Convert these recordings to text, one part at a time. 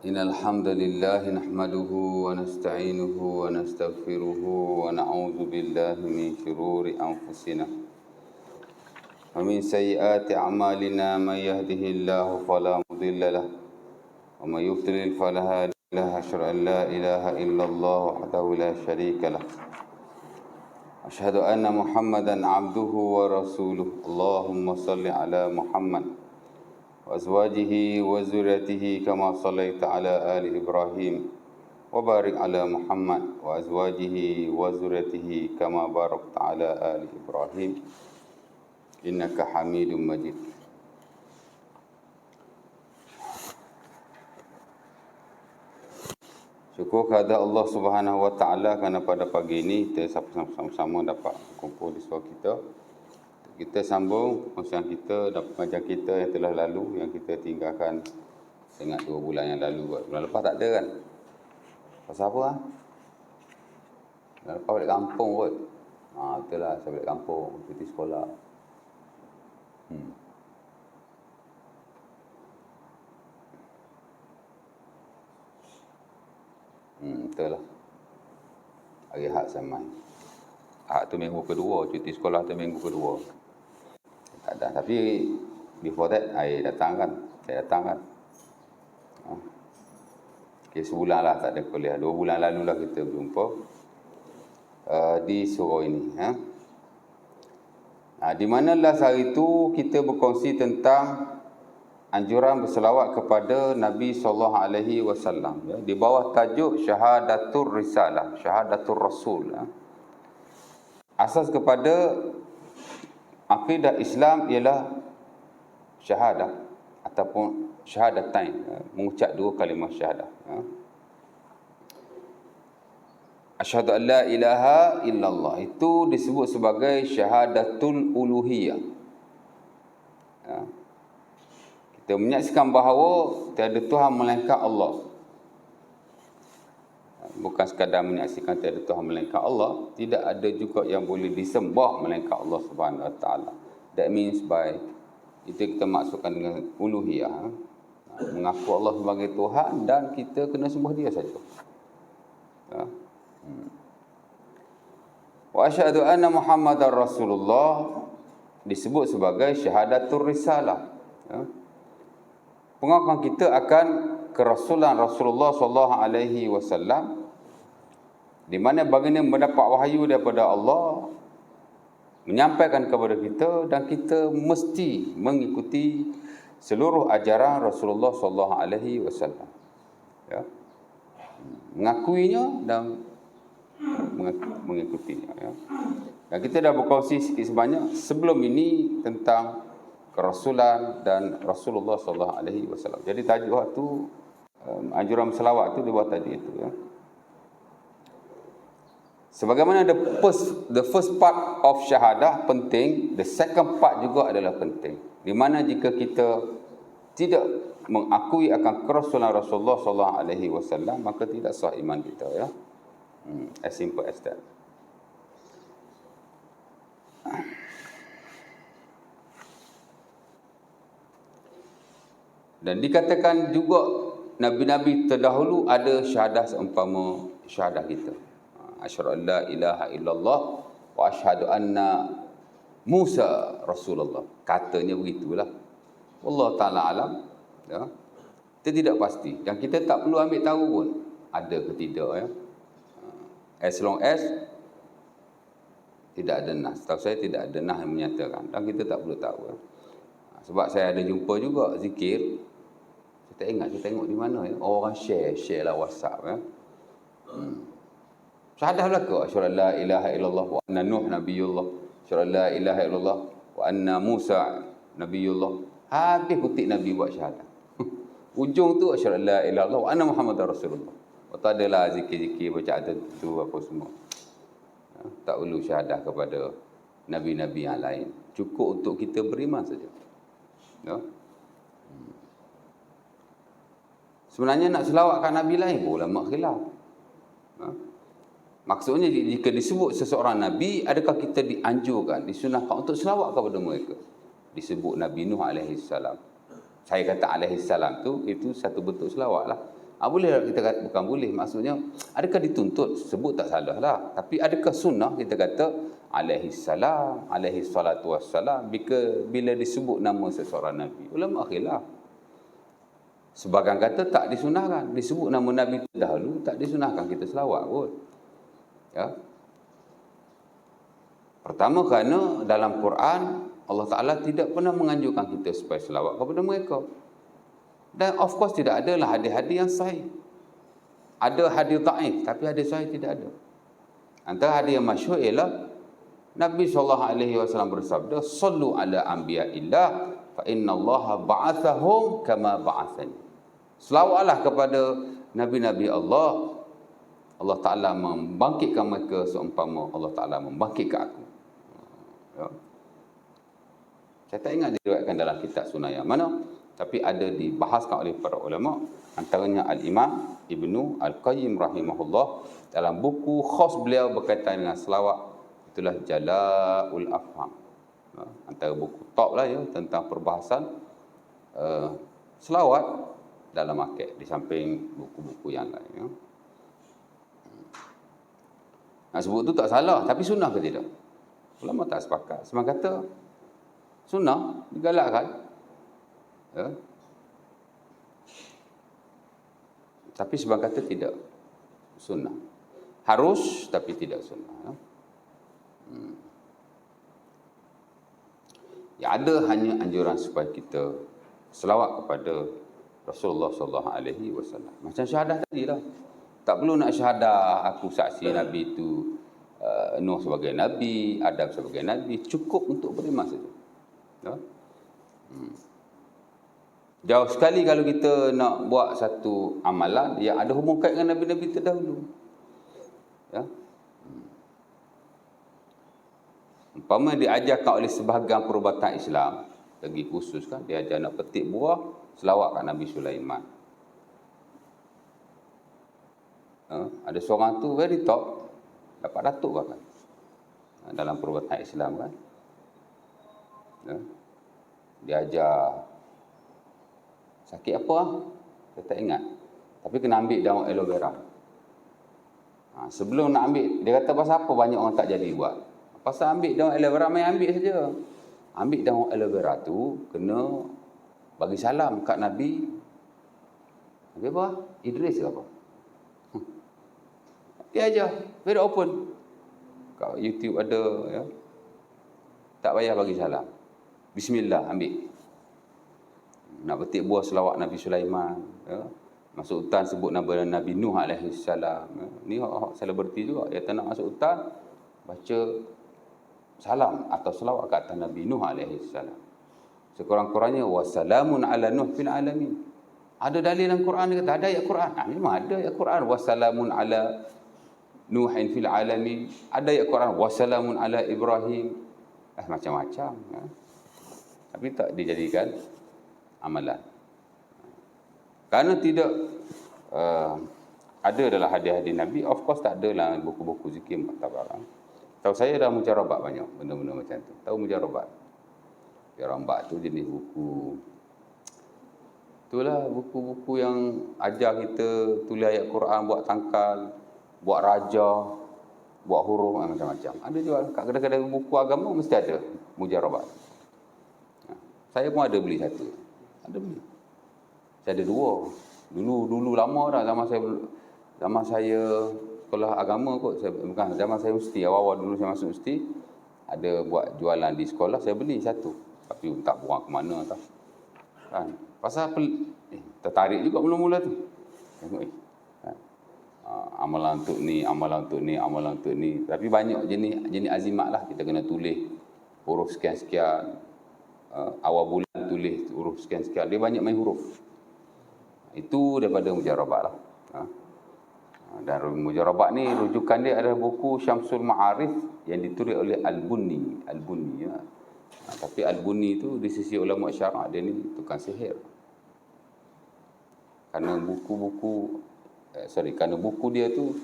إن الحمد لله نحمده ونستعينه ونستغفره ونعوذ بالله من شرور أنفسنا ومن سيئات أعمالنا. من يهده الله فلا مضل له ومن يضلل فلا هادي له. أشهد أن لا إله إلا الله وحده لا شريك له. أشهد أن محمدا عبده ورسوله. اللهم صل على محمد وأزواجه وذريته كما صليت على آل إبراهيم وبارك على محمد وأزواجه وذريته كما باركت على آل إبراهيم إنك حميد مجيد. Syukur kepada Allah Subhanahu Wa Taala kerana pada pagi ini kita sama-sama dapat kumpul di sekolah kita. Kita sambung perkongsian kita dan pengajian kita yang telah lalu, yang kita tinggalkan ingat 2 bulan yang lalu. Bulan lepas tak ada kan? Pasal apa lah? Bulan lepas balik kampung kot. Betul lah, saya balik kampung, cuti sekolah. Betul lah. Hari Ahad sama. Ahad tu minggu kedua, cuti sekolah tu minggu kedua. Tak ada. Tapi before that, saya datang kan. Okay, sebulan lah tak ada kuliah. 2 bulan lalu lah kita berjumpa di surau ini. Di mana last hari itu kita berkongsi tentang anjuran berselawat kepada Nabi SAW. Di bawah tajuk Syahadatul Risalah, Syahadatul Rasul. Asas kepada akidah Islam ialah syahadah ataupun syahadatain, mengucap 2 kalimah syahadah. Asyhadu an la ilaha illallah itu disebut sebagai syahadatul uluhiyah. Kita menyaksikan bahawa tiada Tuhan melainkan Allah. Bukan sekadar menyaksikan tiada Tuhan melainkan Allah, tidak ada juga yang boleh disembah melainkan Allah Subhanahu Wa Taala. That means by itu kita maksudkan dengan uluhiyah, mengaku Allah sebagai Tuhan dan kita kena sembah Dia saja. Wa asyhadu anna Muhammadar Rasulullah disebut sebagai syahadatul risalah. Pengakuan kita akan kerasulan Rasulullah sallallahu alaihi wasallam, di mana baginda mendapat wahyu daripada Allah, menyampaikan kepada kita, dan kita mesti mengikuti seluruh ajaran Rasulullah sallallahu alaihi wasallam. Mengakuinya dan mengikutinya. Dan kita dah berkongsi sikit sebanyak sebelum ini tentang kerasulan dan Rasulullah sallallahu alaihi wasallam. Jadi tajuk tu anjuran selawat tu dia buat tadi itu. Sebagaimana the first part of syahadah penting, the second part juga adalah penting. Di mana jika kita tidak mengakui akan kerasulan Rasulullah sallallahu alaihi wasallam, maka tidak sah iman kita, ya. As simple as that. Dan dikatakan juga nabi-nabi terdahulu ada syahadah seumpama syahadah kita. Asyhadu an la ilaha illallah wa asyhadu anna Musa Rasulullah. Katanya begitulah. Allah Ta'ala alam. Ya. Kita tidak pasti. Dan kita tak perlu ambil tahu pun ada ke tidak. Ya. As long as tidak ada nas. Setahu saya tidak ada nas yang menyatakan. Dan kita tak perlu tahu. Ya. Sebab saya ada jumpa juga zikir. Saya tak ingat, saya tengok di mana. Ya. Orang share lah WhatsApp. Ya. Syahadah belaka. Asyhadu an la ilaha illallah wa anna Nuh nabiyullah. Asyhadu an la ilaha illallah wa anna Musa nabiyullah. Habis kutip Nabi buat syahadah. Ujung tu asyhadu an la ilaha illallah wa anna Muhammadar Rasulullah. Tak adalah zikir-zikir bacaan tu apa semua. Tak perlu syahadah kepada nabi-nabi yang lain. Cukup untuk kita beriman saja. Ya. Sebenarnya nak selawatkan nabi lain pun ulama khilaf. Maksudnya jika disebut seseorang nabi, adakah kita dianjurkan, disunahkan untuk selawat kepada mereka? Disebut Nabi Nuh alaihi salam. Saya kata alaihi salam tu itu satu bentuk selawat lah. Boleh kita kata, bukan boleh, maksudnya adakah dituntut, sebut tak salah lah. Tapi adakah sunnah kita kata alaihi salam, alaihi salatu wassalam bila disebut nama seseorang Nabi? Ulama khilaf. Sebahagian kata tak disunahkan. Disebut nama Nabi dahulu, tak disunahkan kita selawat pun. Ya. Pertama kerana dalam Quran Allah Ta'ala tidak pernah menganjurkan kita supaya selawat kepada mereka. Dan of course tidak adalah hadis-hadis yang sahih. Ada hadis dhaif, tapi hadis sahih tidak ada. Antara hadis yang masyhur ialah Nabi SAW bersabda, "Sallu ala anbiya'illah fa innallaha ba'athahum kama ba'athani." Selawatlah kepada nabi-nabi Allah. Allah Ta'ala membangkitkan mereka seumpama Allah Ta'ala membangkitkan aku. Ya. Saya tak ingat diriwayatkan dalam kitab sunnah yang mana, tapi ada dibahaskan oleh para ulama, antaranya Al-Imam Ibnu Al-Qayyim rahimahullah dalam buku khas beliau berkaitan dengan selawat, itulah Jala'ul Afham. Antara buku top lah ya tentang perbahasan selawat dalam akid, di samping buku-buku yang lain. Ya. Nak sebut tu tak salah, tapi sunnah ke tidak? Ulama tak sepakat. Sebab kata sunnah digalakkan. Ya. Tapi sebab kata tidak sunnah. Harus tapi tidak sunnah. Ya. Ya, ada hanya anjuran supaya kita selawat kepada Rasulullah SAW. Macam syahadah tadi lah. Tak perlu nak syahadah aku saksi Nabi itu Nuh sebagai Nabi, Adam sebagai Nabi. Cukup untuk beriman saja. Ya. Jauh sekali kalau kita nak buat satu amalan yang ada hubung kait dengan Nabi-Nabi terdahulu. Ya. Umpama diajarkan oleh sebahagian perubatan Islam, lagi khusus kan, dia ajar nak petik buah, selawat kat Nabi Sulaiman. Ada seorang tu very top, dapat datuk bahkan dalam perubatan Islam kan. Ya. Dia ajar sakit apa? Saya tak ingat. Tapi kena ambil daun aloe vera. Sebelum nak ambil, dia kata pasal apa banyak orang tak jadi buat. Pasal ambil daun aloe vera, main ambil saja. Ambil daun aloe vera tu, kena bagi salam kat Nabi. Nabi apa? Idris ke apa? Dia aja, very open. Kat YouTube ada, ya. Tak payah bagi salam. Bismillah, ambil. Nak petik buah selawat Nabi Sulaiman. Ya. Masuk hutan sebut nama Nabi Nuh AS. Ya. Ni selebriti juga. Dia tak nak masuk hutan, baca salam atau selawat ke atas Nabi Nuh AS. Sekurang-kurangnya, wassalamun ala Nuh fil alamin. Ada dalil dalam Quran, dia kata ada ayat Quran. Memang ada ayat Quran. Wassalamun ala Nuhin fil alamin. Ada ayat Quran. Wassalamun ala Ibrahim. Macam-macam. Ya. Tapi tak dijadikan amalan. Kerana tidak ada dalam hadis-hadis Nabi, of course tak ada dalam buku-buku zikir muktabar. Tahu saya dah mujarabat banyak benda-benda macam tu. Tahu mujarabat? Mujarabat tu jenis buku. Itulah buku-buku yang ajar kita tulis ayat Quran, buat tangkal, buat raja, buat huruf, macam-macam. Ada juga kat kedai-kedai buku agama mesti ada mujarabat. Saya pun ada beli satu. Ada beli. Saya ada dua. Dulu lama dah, zaman saya sekolah agama kot. Bukan zaman saya mesti, awal-awal dulu saya masuk mesti ada buat jualan di sekolah, saya beli satu. Tapi tak buang ke mana tau. Kan? Pasal tertarik juga mula-mula tu. Tengok amalan untuk ni, amalan untuk ni, amalan untuk ni. Tapi banyak jenis azimat lah. Kita kena tulis huruf sekian-sekian. Awal bulan tulis huruf sekian-sekian. Dia banyak main huruf. Itu daripada mujarabat lah. Dan mujarabat ni rujukan dia adalah buku Syamsul Ma'arif yang ditulis oleh Al-Bunni. Ya. Tapi Al-Bunni tu di sisi ulama syarak dia ni tukang sihir. Kerana kerana buku dia tu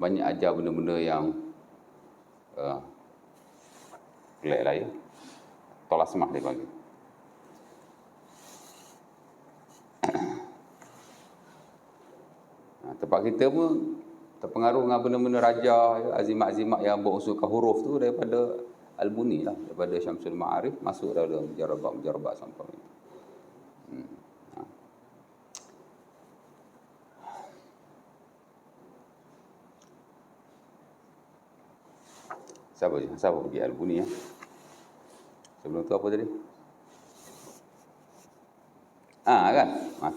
banyak ajar benda-benda yang pelik lah ya. Tolasmah dia panggil. Tempat kita pun terpengaruh dengan benda-benda raja, azimat-azimat yang berunsurkan huruf tu daripada Al-Buni lah, daripada Syamsul Ma'arif masuk dalam mujarabak sampai itu. Siapa pergi Al-Buni ya? Sebelum tu apa tadi? Kan?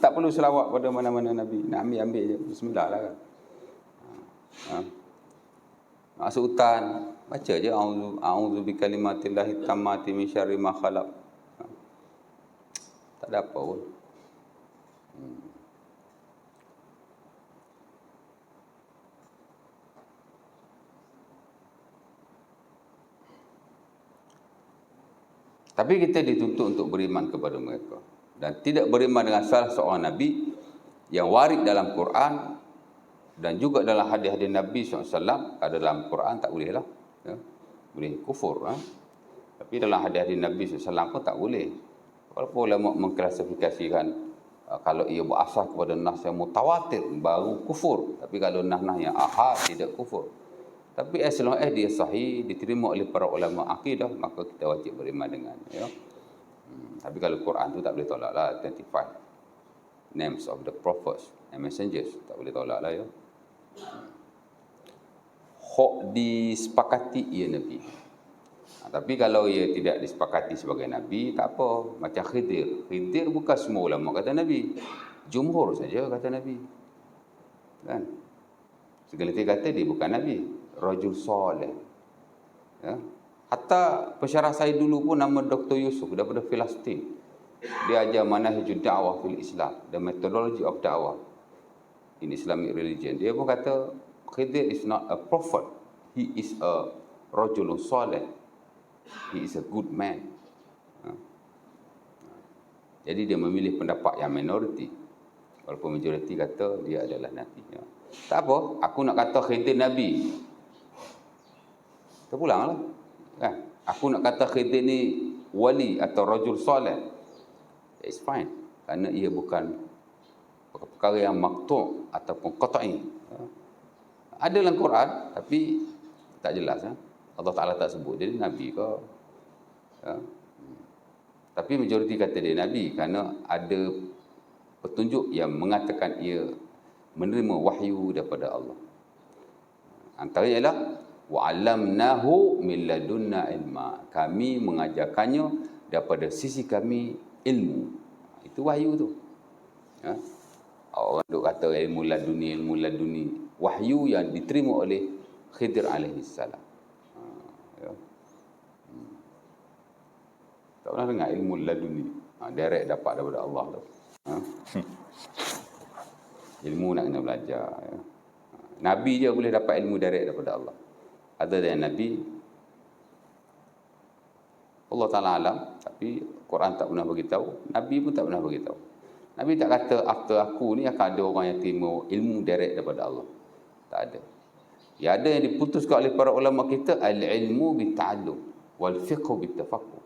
Tak perlu selawat pada mana-mana Nabi. Nak ambil je. Bismillah lah kan. Masuk hutan, baca je a'udzu bikalimatillahi tammati min syarri ma khalaq. Tak ada apa pun. Tapi kita dituntut untuk beriman kepada mereka dan tidak beriman dengan salah seorang Nabi yang warid dalam Quran dan juga dalam hadis-hadis Nabi SAW. Ada dalam Quran tak boleh lah, ya? Boleh kufur. Tapi dalam hadis-hadis Nabi SAW pun tak boleh. Walaupun ulama mengklasifikasikan kalau ia berasal kepada nas yang mutawatir baru kufur. Tapi kalau nas-nas yang ahad tidak kufur. Tapi as long as dia sahih, diterima oleh para ulama akidah, maka kita wajib beriman dengannya. Ya? Tapi kalau Quran tu tak boleh tolak lah. 25 names of the prophets and messengers, tak boleh tolak lah ya. Hak disepakati ia Nabi. Tapi kalau ia tidak disepakati sebagai Nabi, tak apa. Macam Khidir. Khidir bukan semua ulama kata Nabi. Jumhur saja kata Nabi. Kan? Segelintir kata dia bukan Nabi. Rajul soleh. Ya. Hatta pensyarah saya dulu pun nama Dr. Yusuf daripada Palestin. Dia ajar manhajud da'wah fil Islam, the methodology of da'wah in Islamic religion. Dia pun kata Khidir is not a prophet. He is a rajul soleh. He is a good man. Jadi dia memilih pendapat yang minoriti. Walaupun majoriti kata dia adalah Nabi. Ya. Tak apa, aku nak kata Khidir Nabi. Terpulanglah. Kan? Aku nak kata Khidir ni wali atau rajul soleh. It's fine. Kerana ia bukan perkara yang maktu' ataupun qat'i. Ada dalam Quran, tapi tak jelas. Allah Ta'ala tak sebut dia Nabi ke. Tapi majoriti kata dia Nabi kerana ada petunjuk yang mengatakan ia menerima wahyu daripada Allah. Antaranya ialah wa'allamnahu min ladunna ilma. Kami mengajarkannya daripada sisi kami ilmu. Itu wahyu tu. Orang duk kata ilmu laduni. Wahyu yang diterima oleh Khidir alaihi salam. Tak pernah dengar ilmu laduni. Direct dapat daripada Allah tu. Ilmu nak kena belajar. Ya. Nabi je boleh dapat ilmu direct daripada Allah. Ada dari Nabi, Allah Ta'ala alam, tapi Quran tak pernah beritahu, Nabi pun tak pernah beritahu. Nabi tak kata after aku ni akan ada orang yang terima ilmu direct daripada Allah. Tak ada. Yang ada yang diputuskan oleh para ulama kita, al-ilmu bita'allum wal fiqhu bitafaqquh.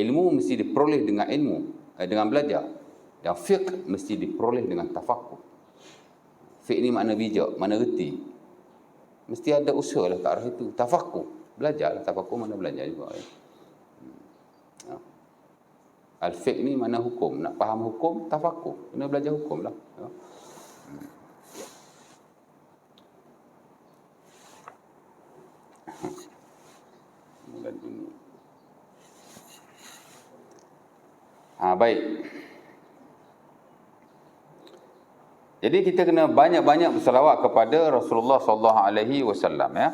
Ilmu mesti diperoleh dengan ilmu, dengan belajar. Dan fiqh mesti diperoleh dengan tafaqquh. Fiqh ni makna bijak, makna reti. Mesti ada usaha lah ke arah itu. Tafaqquh, belajar. Tafaqquh mana belajar juga. Ya. Al-fiqh ni mana hukum. Nak faham hukum, tafaqquh. Kena belajar hukum lah. Ya. Baik. Jadi kita kena banyak-banyak berselawat kepada Rasulullah sallallahu alaihi wasallam ya.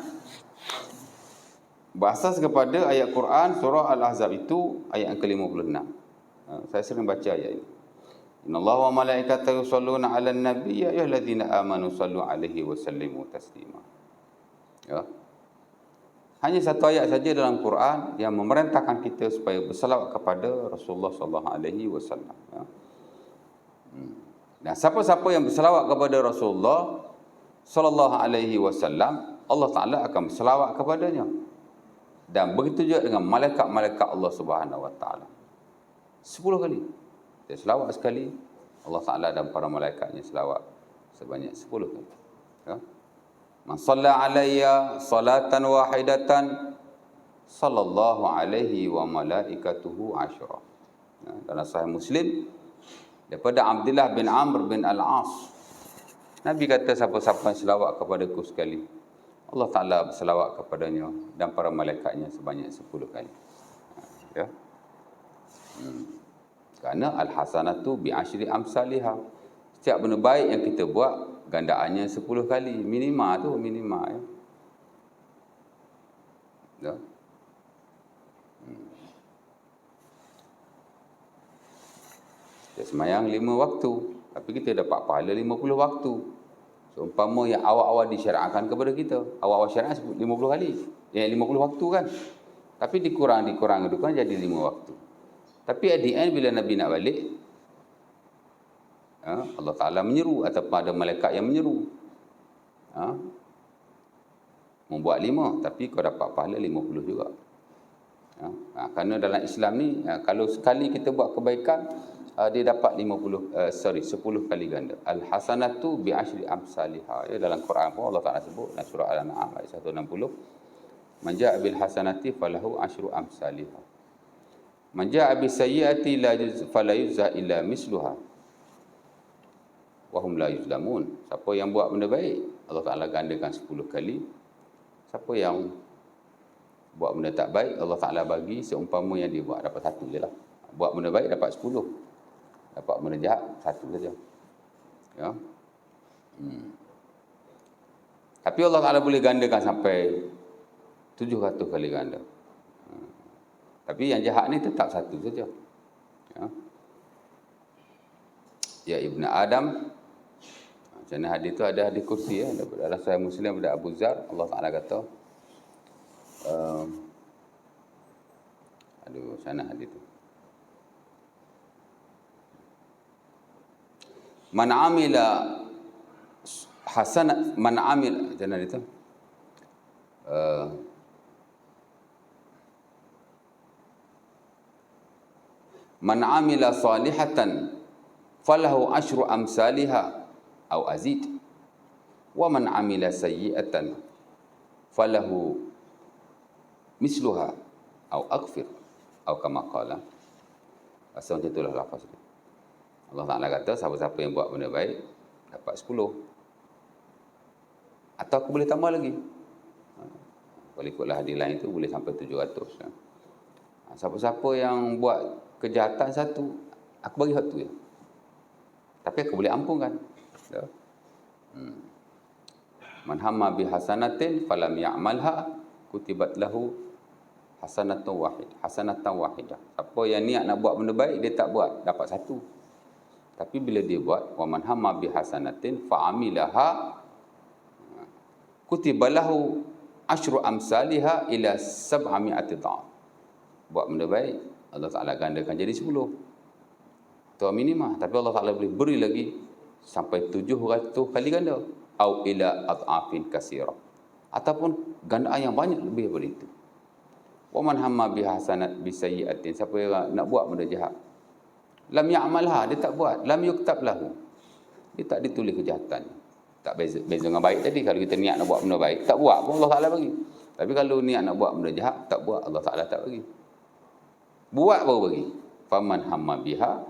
Berasas kepada ayat Quran surah Al-Ahzab itu ayat yang ke-56. Saya sering baca ayat ini. Innallaha wa malaikatahu yusholluna 'alan nabiy ya ayyuhalladzina amanu shallu 'alaihi wa sallimu taslima. Ya. Hanya satu ayat saja dalam Quran yang memerintahkan kita supaya berselawat kepada Rasulullah sallallahu alaihi wasallam ya. Dan siapa-siapa yang berselawat kepada Rasulullah sallallahu alaihi wasallam, Allah Taala akan berselawat kepadanya. Dan begitu juga dengan malaikat-malaikat Allah Subhanahu wa taala. 10 kali. Dia selawat sekali, Allah Taala dan para malaikatnya selawat sebanyak 10 kali. Ya. Man shalla alayya salatan wahidatan sallallahu alaihi wa malaikatuhu asyra. Ya, dalam Sahih Muslim daripada Abdullah bin Amr bin Al-As, Nabi kata, siapa-siapa yang selawat kepadaku sekali, Allah Ta'ala berselawat kepadanya dan para malaikatnya sebanyak 10 kali. Ya. Kerana al-hasanatu bi asyri amsalihah. Setiap benda baik yang kita buat, gandaannya 10 kali. Minima tu, minima. Ya. Ya. Kita semayang 5 waktu, tapi kita dapat pahala 50 waktu. Seumpama yang awal-awal disyariatkan kepada kita. Awal-awal syariat 50 kali. Yang 50 waktu kan. Tapi dikurang itu kan jadi 5 waktu. Tapi at the end bila Nabi nak balik, Allah Ta'ala menyeru ataupun ada malaikat yang menyeru. Membuat 5, tapi kau dapat pahala 50 juga. Kerana dalam Islam ni, kalau sekali kita buat kebaikan, dia dapat 10 kali ganda. Al-hasanatu bi asyri amsalihah. Ya, dalam Quran pun Allah Ta'ala sebut dalam surah Al-An'am ayat 160. Man ja'a bil hasanati falahu asyru amsalihah. Man ja'a bis sayyi'ati fala yujza illa misluha. Wa hum la yuzlamun. Siapa yang buat benda baik, Allah Ta'ala gandakan 10 kali. Siapa yang buat benda tak baik, Allah Ta'ala bagi seumpama yang dia buat, dapat 1 je lah. Buat benda baik dapat 10. Dapat benda jahat 1 saja. Ya. Tapi Allah Ta'ala boleh gandakan sampai 700 kali ganda. Tapi yang jahat ni tetap 1 saja. Ya. Ya Ibn Adam. Macam mana hadis tu, ada hadis kursi ya. Dalam Sahih Muslim ada Abu Zar, Allah Ta'ala kata, sana hadis tu. Man amila hasanat, man amila, macam mana itu? Man amila salihatan falahu asyru amsalihah au azid, wa man amila sayyi'atan falahu misluha au aghfir, au kama qala. Asal macam itulah lafaz dia. Allah Ta'ala kata, siapa-siapa yang buat benda baik dapat 10. Atau aku boleh tambah lagi. Kalau ikutlah hadis lain tu boleh sampai 700 kan. Siapa-siapa yang buat kejahatan 1, aku bagi 1 je. Tapi aku boleh ampunkan. Ya. Man hamma bi hasanatin falam ya'malha kutibat lahu hasanatan wahidah. Siapa yang niat nak buat benda baik, dia tak buat, dapat 1. Tapi bila dia buat, wa man hamma bi hasanatin fa amilaha kutiba lahu asyru amsalihha ila 700 dha'af. Buat benda baik, Allah Ta'ala gandakan jadi 10. Itu minimah. Tapi Allah Ta'ala boleh beri lagi sampai 700 kali ganda. Au ila ad'afin kasira. Ataupun gandaan yang banyak lebih daripada itu. Wa man hamma bi hasanat bi sayyi'atin. Siapa yang nak buat benda jahat, lam ya'malha, dia tak buat, lam yuktab lahu, dia tak ditulis kejahatan. Tak beza dengan baik tadi. Kalau kita niat nak buat benda baik, tak buat pun Allah Ta'ala bagi. Tapi kalau niat nak buat benda jahat, tak buat, Allah Ta'ala tak bagi. Buat baru bagi. Faman hamma biha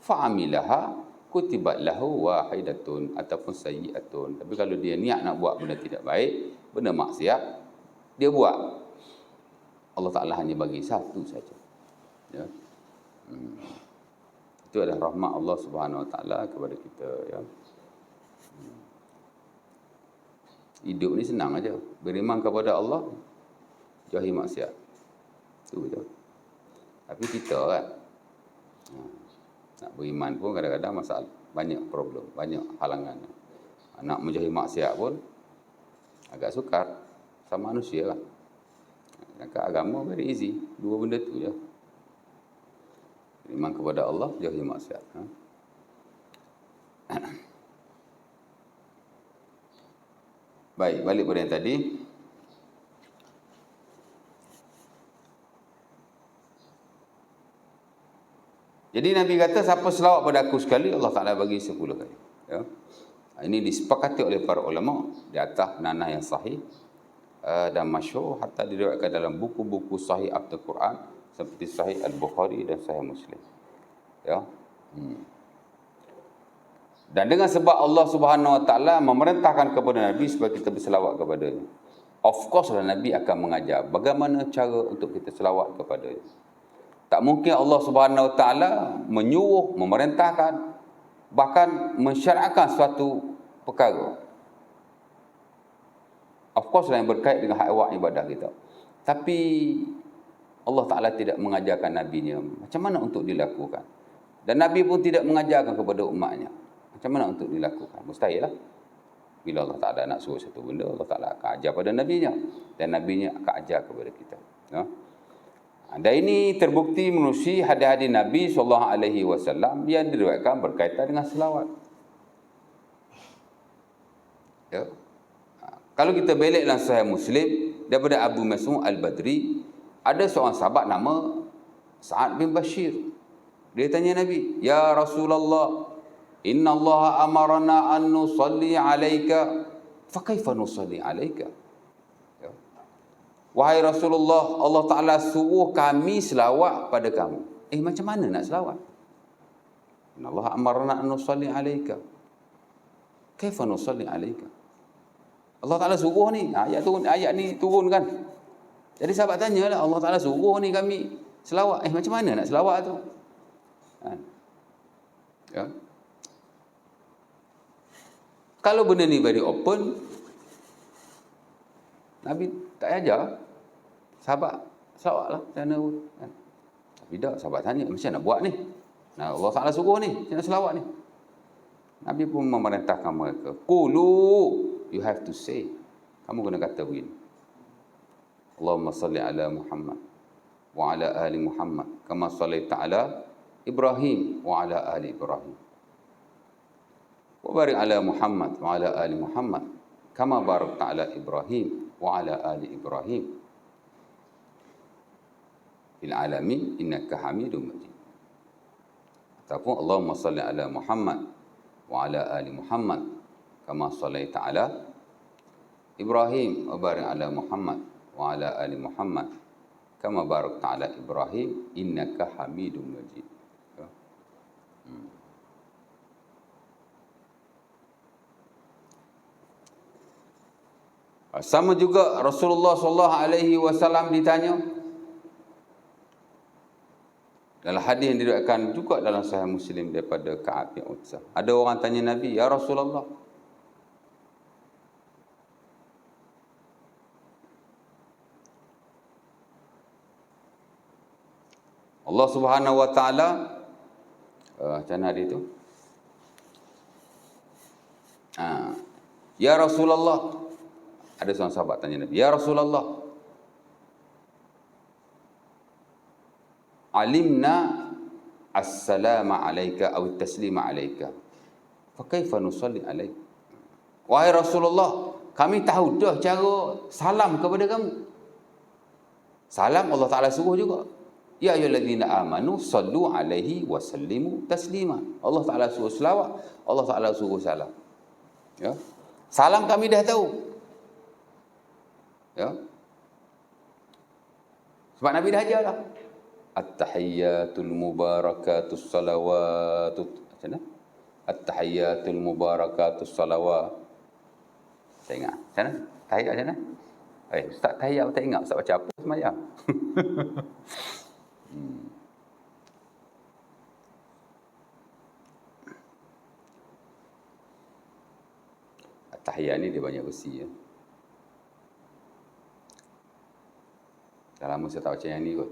fa'amilaha kutibat lahu wahidatun ataupun sayyi'atun. Tapi kalau dia niat nak buat benda tidak baik, benda maksiat, dia buat, Allah Ta'ala hanya bagi 1 saja. Ya. Itu adalah rahmat Allah Subhanahu Wa Ta'ala kepada kita. Ya. Hidup ni senang aja. Beriman kepada Allah, jauhi maksiat. Itu je. Tapi kita kan, nak beriman pun kadang-kadang masalah, banyak problem, banyak halangan. Nak menjauhi maksiat pun agak sukar, sama manusia kan. Dekat agama very easy, 2 benda tu je. Beriman kepada Allah, jauhi maksiat. Baik, balik pada yang tadi. Jadi Nabi kata, siapa selawat pada aku sekali, Allah Ta'ala bagi 10 kali. Ya. Ini disepakati oleh para ulama di atas nanah yang sahih dan masyhur, hatta diriwayatkan dalam buku-buku sahih Al-Quran seperti Sahih Al-Bukhari dan Sahih Muslim. Ya. Dan dengan sebab Allah Subhanahu Wa Taala memerintahkan kepada Nabi supaya kita berselawat kepada-Nya. Of course lah Nabi akan mengajar bagaimana cara untuk kita selawat kepada-Nya. Tak mungkin Allah Subhanahu Wa Taala menyuruh, memerintahkan, bahkan mensyariatkan suatu perkara. Of course lah yang berkait dengan hak awak ibadah kita. Tapi Allah Ta'ala tidak mengajarkan Nabi-Nya macam mana untuk dilakukan. Dan Nabi pun tidak mengajarkan kepada umatnya macam mana untuk dilakukan. Mustahil lah. Bila Allah Ta'ala nak suruh satu benda, Allah Ta'ala akan ajar pada Nabi-Nya. Dan Nabi-Nya akan ajar kepada kita. Ya? Dan ini terbukti menerusi hadis-hadis Nabi SAW yang diriwayatkan berkaitan dengan selawat. Ya? Kalau kita belik dalam Sahih Muslim daripada Abu Mas'ud Al-Badri, ada seorang sahabat nama Sa'ad bin Bashir. Dia tanya Nabi, "Ya Rasulullah, inna Allah amarna an nusalli alaika, fa kaifa nusalli alaika?" Ya. Wahai Rasulullah, Allah Ta'ala suruh kami selawat pada kamu. Macam mana nak selawat? Inna Allah amarna an nusalli alaika, kaifa nusalli alaika? Allah Ta'ala suruh ni, ayat ni turun kan. Jadi sahabat tanyalah, Allah Ta'ala suruh ni kami selawat. Macam mana nak selawat tu? Ya. Kalau benda ni very open, Nabi tak ajar sahabat selawat lah. Tapi tak, sahabat tanya, macam nak buat ni? Nah, Allah Ta'ala suruh ni, macam nak selawat ni? Nabi pun memerintahkan mereka, Qulu, you have to say. Kamu kena kata begini. Allahumma salli ala Muhammad wa ala ali Muhammad kama sallaita ala Ibrahim wa ala ali Ibrahim. Wa barik ala Muhammad wa ala ali Muhammad kama barakta ala Ibrahim wa ala ali Ibrahim fil alamin innaka Hamidum Majid. Ataupun Allahumma salli ala Muhammad wa ala ali Muhammad kama sallaita ala Ibrahim wa barik ala Muhammad wa ala ali Muhammad kama barakta ala Ibrahim innaka Hamidum Majid. Sama juga Rasulullah SAW ditanya dalam hadis yang diriwayatkan juga dalam Sahih Muslim daripada Ka'ab bin Utsah. Ada orang tanya Nabi, "Ya Rasulullah, Allah Subhanahu Wa Taala macam mana hari tu? Ya Rasulullah," ada seorang sahabat tanya Nabi, "Ya Rasulullah, alimna as-salama alayka aw at-taslima alayka, fa kaifa nusalli alayk?" Wahai Rasulullah, kami tahu dah cara salam kepada kamu. Salam Allah Ta'ala suruh juga. Ya ayyuhallazina amanu sallu alaihi wa sallimu taslima. Allah Ta'ala suruh selawat, Allah Ta'ala suruh salam. Ya. Salam kami dah tahu. Ya. Sebab Nabi dah ajar dah. At-tahiyyatul mubarakatus salawatut. Macam mana? At-tahiyyatul mubarakatus salawat. Saya ingat. Macam mana? Tahiyat macam mana? Ustaz tahiyat tak ingat. Ustaz baca apa semayang? At-tahiyat ni dia banyak versi ya. Dah lama saya tak baca yang ni kot.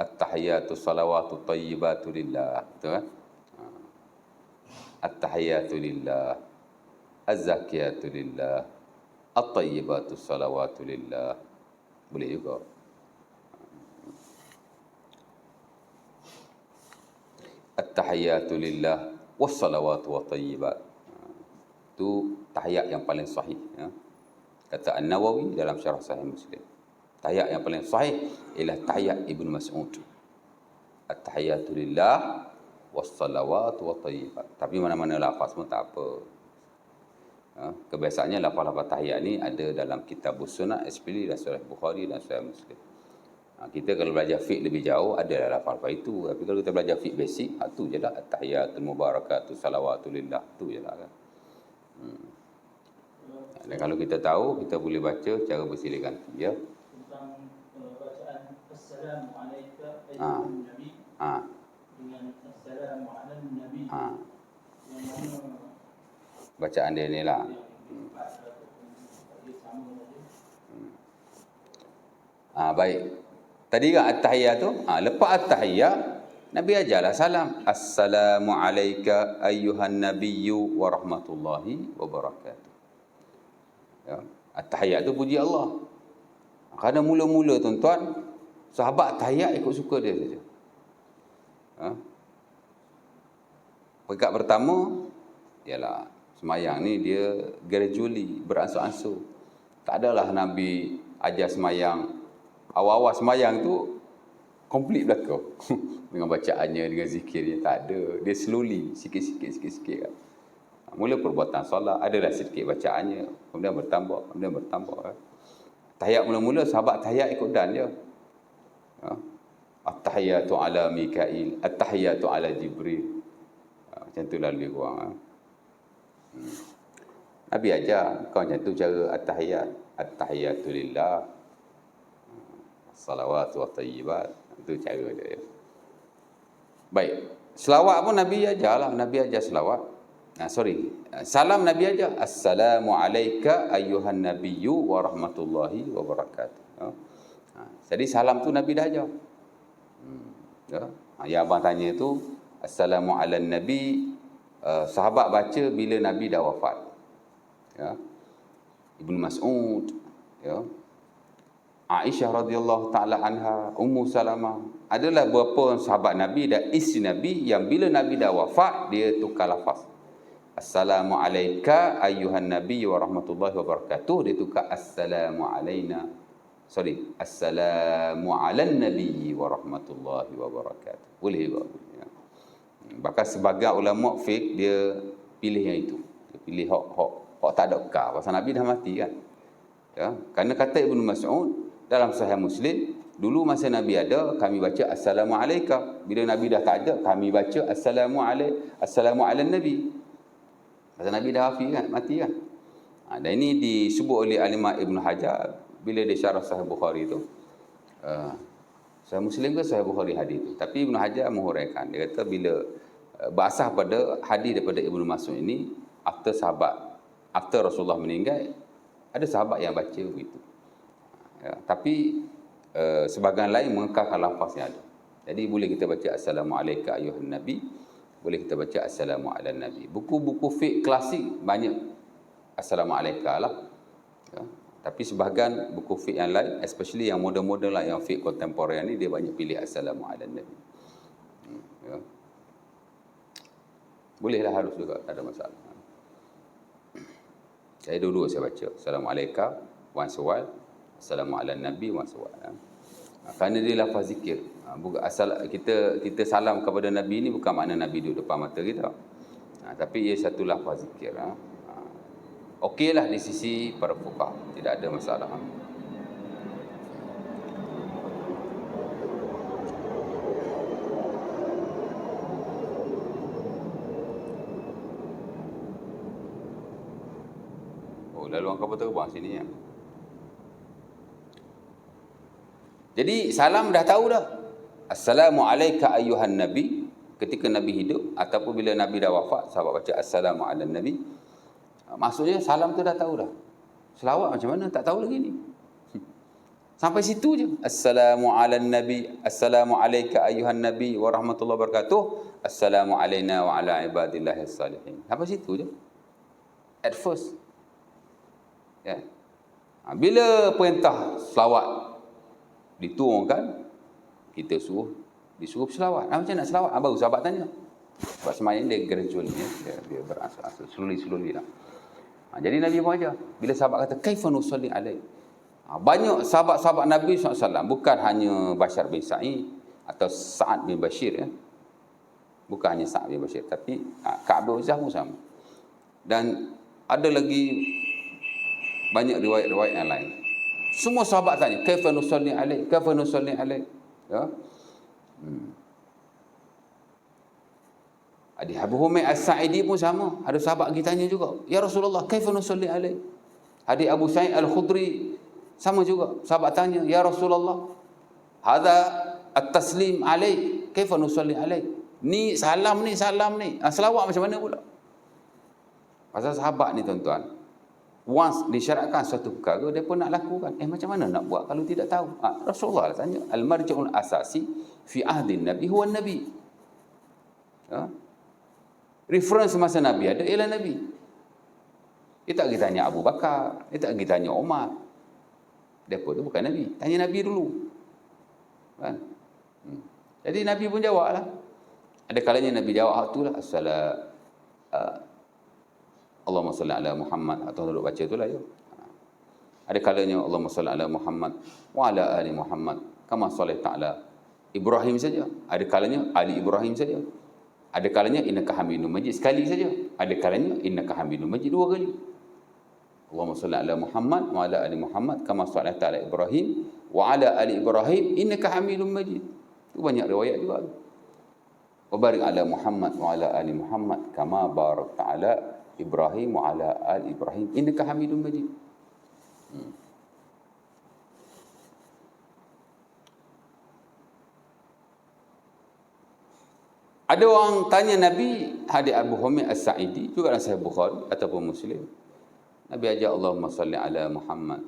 At-tahiyatu salawatu tayyibatu lillah. Betul kan? At-tahiyatu lillah, az-zakiyatu lillah, at-tayyibatu salawatu lillah. Boleh juga. At-tahiyatu lillah was-salawatu wa tayyibat. Itu tahiyat yang paling sahih ya. Kata An-Nawawi dalam syarah Sahih Muslim. Tahiyat yang paling sahih ialah tahiyat Ibnu Mas'ud. At-tahiyatu lillah wassalawat wa thayyibat. Tapi mana-mana lafaz pun tak apa. Kebiasaannya lafaz-lafaz tahiyat ni ada dalam kitab sunnah, especially dalam Sahih Bukhari dan Sahih Muslim. Kita kalau belajar fiqh lebih jauh ada lafaz itu. Tapi kalau kita belajar fiqh basic, tu je lah at-tahiyatul mubarakatus salawatulillah, tu je lah kan. Dan kalau kita tahu, kita boleh baca cara bersilih ganti ya. Tentang bacaan assalamu alayka ayyuhan nabi dengan assalamu ala nabi. Yang mana bacaan dia ni lah. Baik. Tadi kan at-tahiyat tu, lepas at-tahiyat Nabi ajarlah salam. Assalamu alayka ayyuhan nabiyyu wa rahmatullahi wa barakatuh. Ya, at-tahiyat tu puji Allah. Kerana mula-mula tuan-tuan, sahabat tahiyat ikut suka dia saja. Peringkat pertama ialah semayang ni dia gradually beransur-ansur. Tak adalah Nabi ajar semayang, awal-awal semayang tu complete belakang dengan bacaannya, dengan zikirnya, tak ada. Dia slowly, sikit-sikit kan. Mula perbuatan solat, adalah sedikit bacaannya, kemudian bertambah. Tahiyat mula-mula sahabat tahiyat ikut dan je. At-tahiyatu ala Mikail, at-tahiyatu ala Jibril. Macam tu lah lebih kurang. Nabi ajar kau macam tu cara at-tahiyat. At-tahiyatu lillah, salawatu wa tayyibat. Itu cara dia. Baik. Selawat pun Nabi ajar lah. Nabi ajar selawat. Salam Nabi ajar. Assalamu alayka ayyuhan nabiyyu wa rahmatullahi wa barakatuh. Jadi salam tu Nabi dah ajar. Yang abang tanya tu, Assalamu ala nabi, sahabat baca bila Nabi dah wafat. Ibnu Mas'ud, Aisyah radhiyallahu taala anha, Ummu Salamah, adalah beberapa sahabat Nabi dan isteri Nabi yang bila Nabi dah wafat dia tukar lafaz. Assalamu alayka ayyuhan nabi wa rahmatullahi wa barakatuh, dia tukar assalamu alaina. Assalamu alan nabi wa rahmatullahi wa barakatuh. Boleh juga. Bahkan sebagai ulama fiqh dia pilih yang itu. Dia pilih hak tak ada ka. Pasal Nabi dah mati kan. Ya, kerana kata Ibnu Mas'ud dalam Sahih Muslim, dulu masa Nabi ada, kami baca assalamu alayka. Bila Nabi dah tak ada, kami baca assalamu alan nabi. Pasal Nabi dah mati kan. Dan ini disebut oleh Al-Imam Ibn Hajar bila dia syarah Sahih Bukhari tu. Sahih Muslim ke Sahih Bukhari hadis tu. Tapi Ibn Hajar menghuraikan. Dia kata bila berasas pada hadis daripada Ibnu Mas'ud ini, after Rasulullah meninggal, ada sahabat yang baca begitu. Tapi sebahagian lain mengekalkan lafaz yang ada. Jadi boleh kita baca assalamu alayka ayyuhan nabi, boleh kita baca assalamu ala nabi. Buku-buku fiqh klasik banyak assalamu alayka lah. Tapi sebahagian buku fiqh yang lain, especially yang moden-moden lah, yang fiqh kontemporer ni, dia banyak pilih assalamu ala nabi. Bolehlah, harus juga, tak ada masalah. Saya dulu saya baca assalamu alayka once a while, assalamu ala nabi once a while. Kerana dia lafaz zikir. Kita salam kepada Nabi ni bukan makna Nabi duduk depan mata kita. Tapi ia satu lafaz zikir. Okeylah di sisi para fuqaha, tidak ada masalah. Lalu orang kapal terbang sini ya. Jadi salam dah tahu dah. Assalamu alayka ayyuhan nabi ketika Nabi hidup, ataupun bila Nabi dah wafat, sahabat baca assalamu ala nabi. Maksudnya salam tu dah tahu dah. Selawat macam mana tak tahu lagi ni. Sampai situ je. Assalamu ala nabi, assalamu alayka ayyuhan nabi wa rahmatullahi wabarakatuh, assalamu alayna wa ala ibadillahis salihin. Sampai situ je. At first. Ya. Bila perintah selawat diturunkan, kita disuruh berselawat. Macam nak selawat? Baru sahabat tanya. Sebab semayang dia gradual, dia beransur-ansur, slowly lah. Jadi Nabi pun ajar. Bila sahabat kata, kaifa nusalli alaih? Banyak sahabat-sahabat Nabi SAW, bukan hanya Bashar bin Sa'id atau Sa'ad bin Bashir. Bukan hanya Sa'd bin Bashir, tapi Ka'ab bin Uzah pun sama. Dan ada lagi banyak riwayat-riwayat yang lain. Semua sahabat tanya, kaifa nusalli alaik? Kaifa nusalli alaik? Ya. Abu Humaid As-Sa'idi pun sama. Ada sahabat kita tanya juga, ya Rasulullah, kaifa nusalli alaik? Hadis Abu Sa'id Al-Khudri sama juga. Sahabat tanya, ya Rasulullah, hadza at-taslim alaik, kaifa nusalli alaik? Ni salam ni. Selawat macam mana pula? Pasal sahabat ni tuan-tuan, once disyaratkan satu perkara, dia pun nak lakukan. Macam mana nak buat kalau tidak tahu? Rasulullah tanya, al-marji'ul asasi fi ahdin Nabi huwa Nabi. Reference masa Nabi ada ialah Nabi. Kita tak pergi tanya Abu Bakar, kita tak pergi tanya Umar. Mereka tu bukan Nabi. Tanya Nabi dulu. Kan? Jadi Nabi pun jawablah. Ada kalanya Nabi jawab tu lah, Allahumma salli ala Muhammad, atau duduk baca tu lah ya. Ada kalanya Allahumma salli ala Muhammad wa ala ali Muhammad kama sallaita ala Ibrahim saja. Ada kalanya ali Ibrahim saja. Ada kalanya innaka Hamidum Majid sekali saja. Ada kalanya innaka Hamidum Majid dua kali. Allahumma salli ala Muhammad wa ala ali Muhammad kama sallaita ala Ibrahim wa ala ali Ibrahim innaka Hamidum Majid. Itu banyak riwayat juga. Wa barik ala Muhammad wa ala ali Muhammad kama barakta ala Ibrahim wa ala ali Ibrahim innaka Hamidum Majid. Ada orang tanya Nabi, hadis Abu Humaid As-Sa'idi juga dalam Sahih Bukhari ataupun Muslim. Nabi ajak Allahumma salli ala Muhammad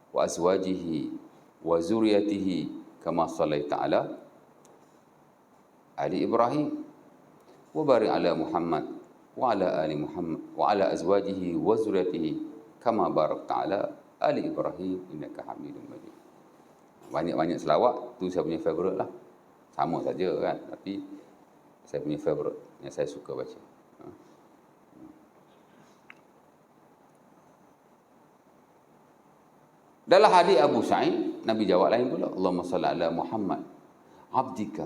wa azwajihi wa zuriyatihi kama sallaita ala ali Ibrahim wa barik ala Muhammad wa ala ali Muhammad wa ala azwajihi wa zuriyatihi kama barakta ala ali Ibrahim innaka Hamidum Majid. Banyak-banyak selawat tu saya punya favorite lah. Sama saja kan, tapi saya punya favorite yang saya suka baca. Dalam hadis Abu Sa'id, Nabi jawab lain pula, Allahumma salli ala Muhammad abdika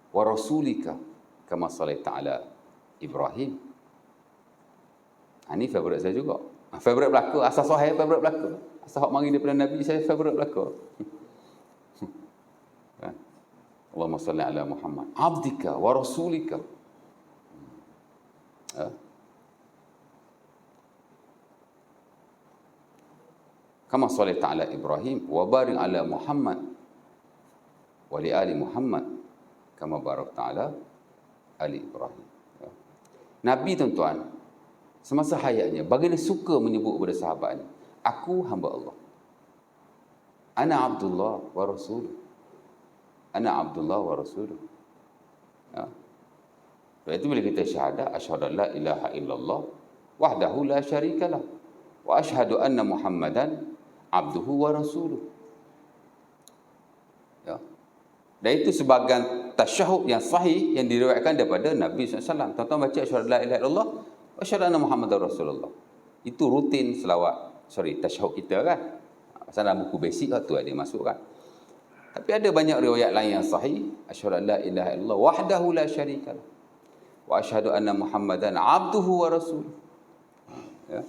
wa rasulika kama sallaita ala Ibrahim. Ini favorite saya juga. Favorite belaka, asal sahih favorite belaka. Asal hak mari daripada Nabi, saya favorite belaka. Allahumma salli ala Muhammad abdika wa rasulika. Kama sallaita ala Ibrahim wa barik ala Muhammad wa li ali Muhammad kama barakta ala ali Ibrahim. Nabi tuan-tuan, semasa hayatnya baginda suka menyebut kepada sahabatnya, aku hamba Allah. Ana Abdullah wa Rasuluh. Ana Abdullah wa Rasuluh. Sebab itu bila kita syahadat, asyhadu an la ilaha illallah wahdahu la syarikalah wa asyhadu anna Muhammadan abduhu wa rasuluh. Ya. Dan itu sebahagian tasyahud yang sahih yang diriwayatkan daripada Nabi SAW. Tuan-tuan baca asyhadu an la ilaha illallah wa asyhadu anna Muhammadar Rasulullah. Itu rutin tasyahud kita kan. Pasal dalam buku basic tu ada masuk kan. Tapi ada banyak riwayat lain yang sahih. Asyhadu an la ilaha illallah wahdahu la syarikalah wa asyhadu anna Muhammadan abduhu wa rasuluh. Ya.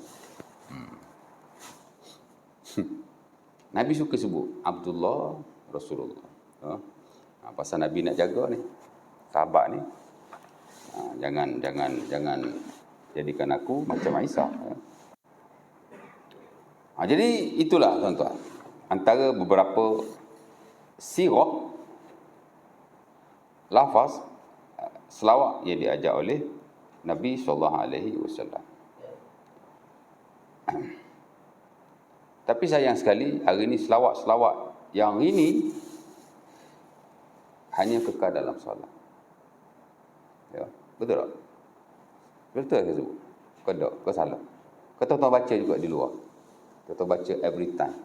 Nabi suka sebut Abdullah Rasulullah. Pasal Nabi nak jaga ni sahabat ni. Jangan jadikan aku macam Aisyah. Jadi itulah tuan-tuan, antara beberapa sirah lafaz selawat yang diajar oleh Nabi SAW. Tapi sayang sekali hari ini selawat-selawat yang ini hanya kekal dalam solat. Ya, betul tak? Betul saya sebut? Kau tak? Kau salah? Kau tuan-tuan baca juga di luar. Tuan-tuan baca every time.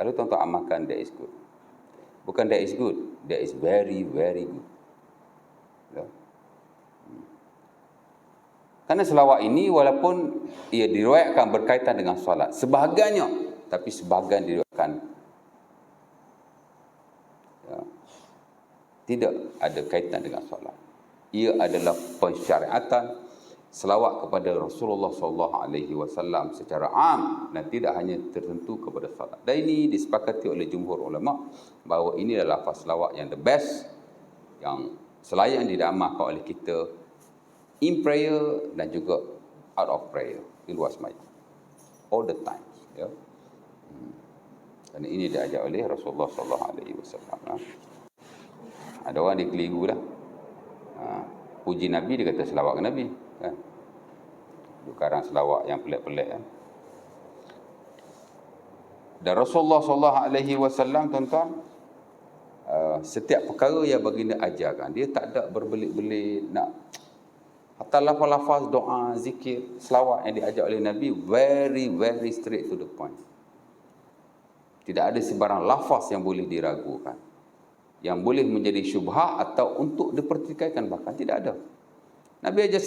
Kalau tuan-tuan amalkan, that is good. Bukan that is good, that is very, very good. Ya. Karena selawat ini walaupun ia diriwayatkan berkaitan dengan solat, sebahagiannya, tapi sebahagian diriwayatkan tidak ada kaitan dengan solat. Ia adalah pensyariatan selawat kepada Rasulullah SAW secara am dan tidak hanya tertentu kepada salat. Dan ini disepakati oleh jumhur ulama bahawa ini adalah lafaz selawat yang the best, yang selayak diamalkan oleh kita in prayer dan juga out of prayer, di luar sembahyang, all the time, ya. Dan ini diajar oleh Rasulullah SAW. Ada orang dia keliru lah. Puji Nabi dia kata selawat ke Nabi, kan? Sekarang selawat yang pelik-pelik, kan? Dan Rasulullah SAW, tuan-tuan, setiap perkara yang baginda ajarkan, dia tak ada berbelit-belit nak. Hatta lafaz-lafaz doa, zikir, selawat yang diajar oleh Nabi very, very straight to the point. Tidak ada sebarang lafaz yang boleh diragukan, yang boleh menjadi syubhat atau untuk dipertikaikan, bahkan tidak ada. Nabi ajar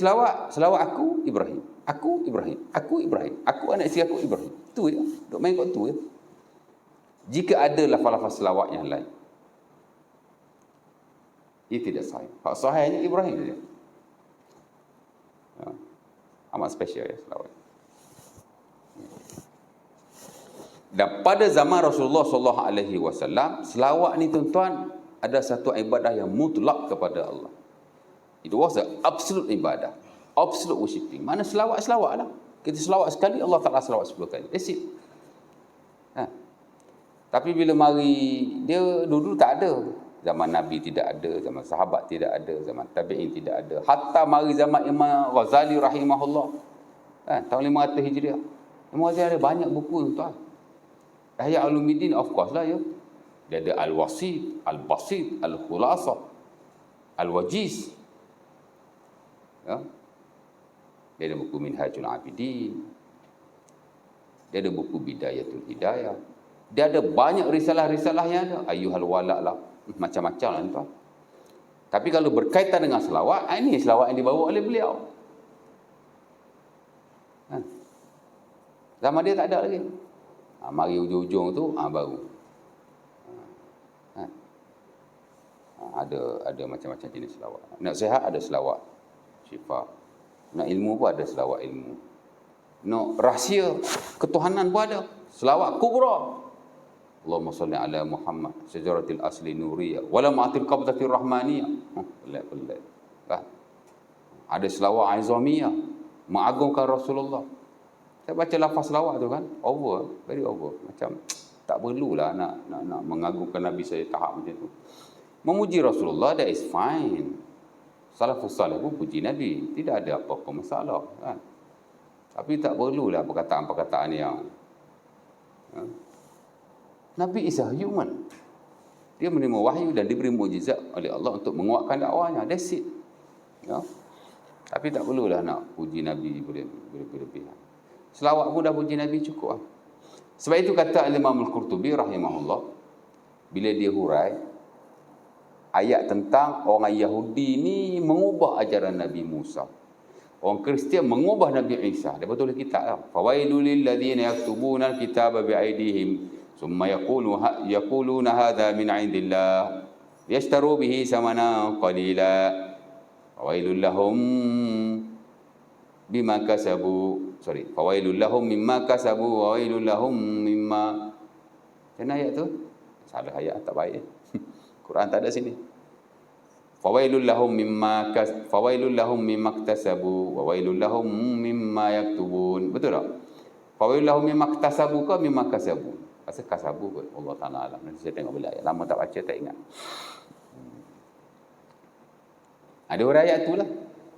selawat aku Ibrahim, aku Ibrahim, aku Ibrahim, aku anak isteri aku Ibrahim. Itu je, duk main kat tu je. Jika ada lafaz-lafaz selawat yang lain, ia tidak sahih. Hak sahihnya Ibrahim saja. Amat spesial ya selawat. Dan pada zaman Rasulullah SAW, selawat ni tuan-tuan ada satu ibadah yang mutlak kepada Allah. It was an absolute ibadah, absolute worshipping. Mana selawat lah. Kita selawat sekali, Allah Ta'ala selawat 10 kali. That's it. Tapi bila mari, dia dulu tak ada. Zaman Nabi tidak ada, zaman sahabat tidak ada, zaman tabi'in tidak ada. Hatta mari zaman Imam Ghazali rahimahullah, tahun 500 Hijriah. Imam Ghazali ada banyak buku tuan. Ihya Ulumuddin, of course lah, ya. Dia ada Al-Wasit, Al-Basit, Al-Khulasah, Al-Wajiz. Ya. Dia ada buku Minhajul Abidin. Dia ada buku Bidayatul Hidayah. Dia ada banyak risalah-risalah yang ada. Ayyuhal Walak lah. Macam-macam lah tuan. Tapi kalau berkaitan dengan selawat, ini selawat yang dibawa oleh beliau. Zaman dia tak ada lagi. Mari ujung-ujung tu baru. Ada macam-macam jenis selawat. Nak sihat ada selawat syifa. Nak ilmu pun ada selawat ilmu. Nak rahsia ketuhanan pun ada. Selawat kubra. Allahumma salli ala Muhammad syajaratil asli nuriyah wala ma'atil qabdatir rahmaniyah. Pelik-pelik. Kan? Ada selawat aizamiyah, mengagungkan Rasulullah. Saya baca lafaz selawat tu kan, over, very over. Macam tak perlulah nak mengagungkan Nabi saya tahap macam tu. Memuji Rasulullah, that is fine. Salafus salih pun puji Nabi, tidak ada apa-apa masalah, kan? Tapi tak perlulah perkataan-perkataan yang Nabi is a human. Dia menerima wahyu dan diberi mukjizat oleh Allah untuk menguatkan dakwahnya. That's it. Ya? Tapi tak perlulah nak puji Nabi berlebihan. Selawat pun dah puji Nabi cukup lah. Sebab itu kata Imam Al-Qurtubi rahimahullah, bila dia hurai ayat tentang orang Yahudi ni mengubah ajaran Nabi Musa, orang Kristian mengubah Nabi Isa. Dia betul kitab lah. Fawailul lil ladzina yaktubuna al-kitaba bi'aidihim thumma yaquluna hadha min 'indillah yashtaru bihi samanan qalila fawailul lahum bima kasabu. Fawailul lahum mimma kasabu wa wailul lahum mimma. Mana ayat tu? Salah ayat, tak baik. Quran tak ada sini. Fawailul lahum mimma iktasabu wa wailul lahum mimma yaktubun. Betul tak? Fawailul lahum mimma iktasabu ke mimma kasabu? Pasal kasabu kot. Allah Ta'ala alam. Nanti saya tengok bila ayat lama tak baca, tak ingat. Ada orang ayat tu lah.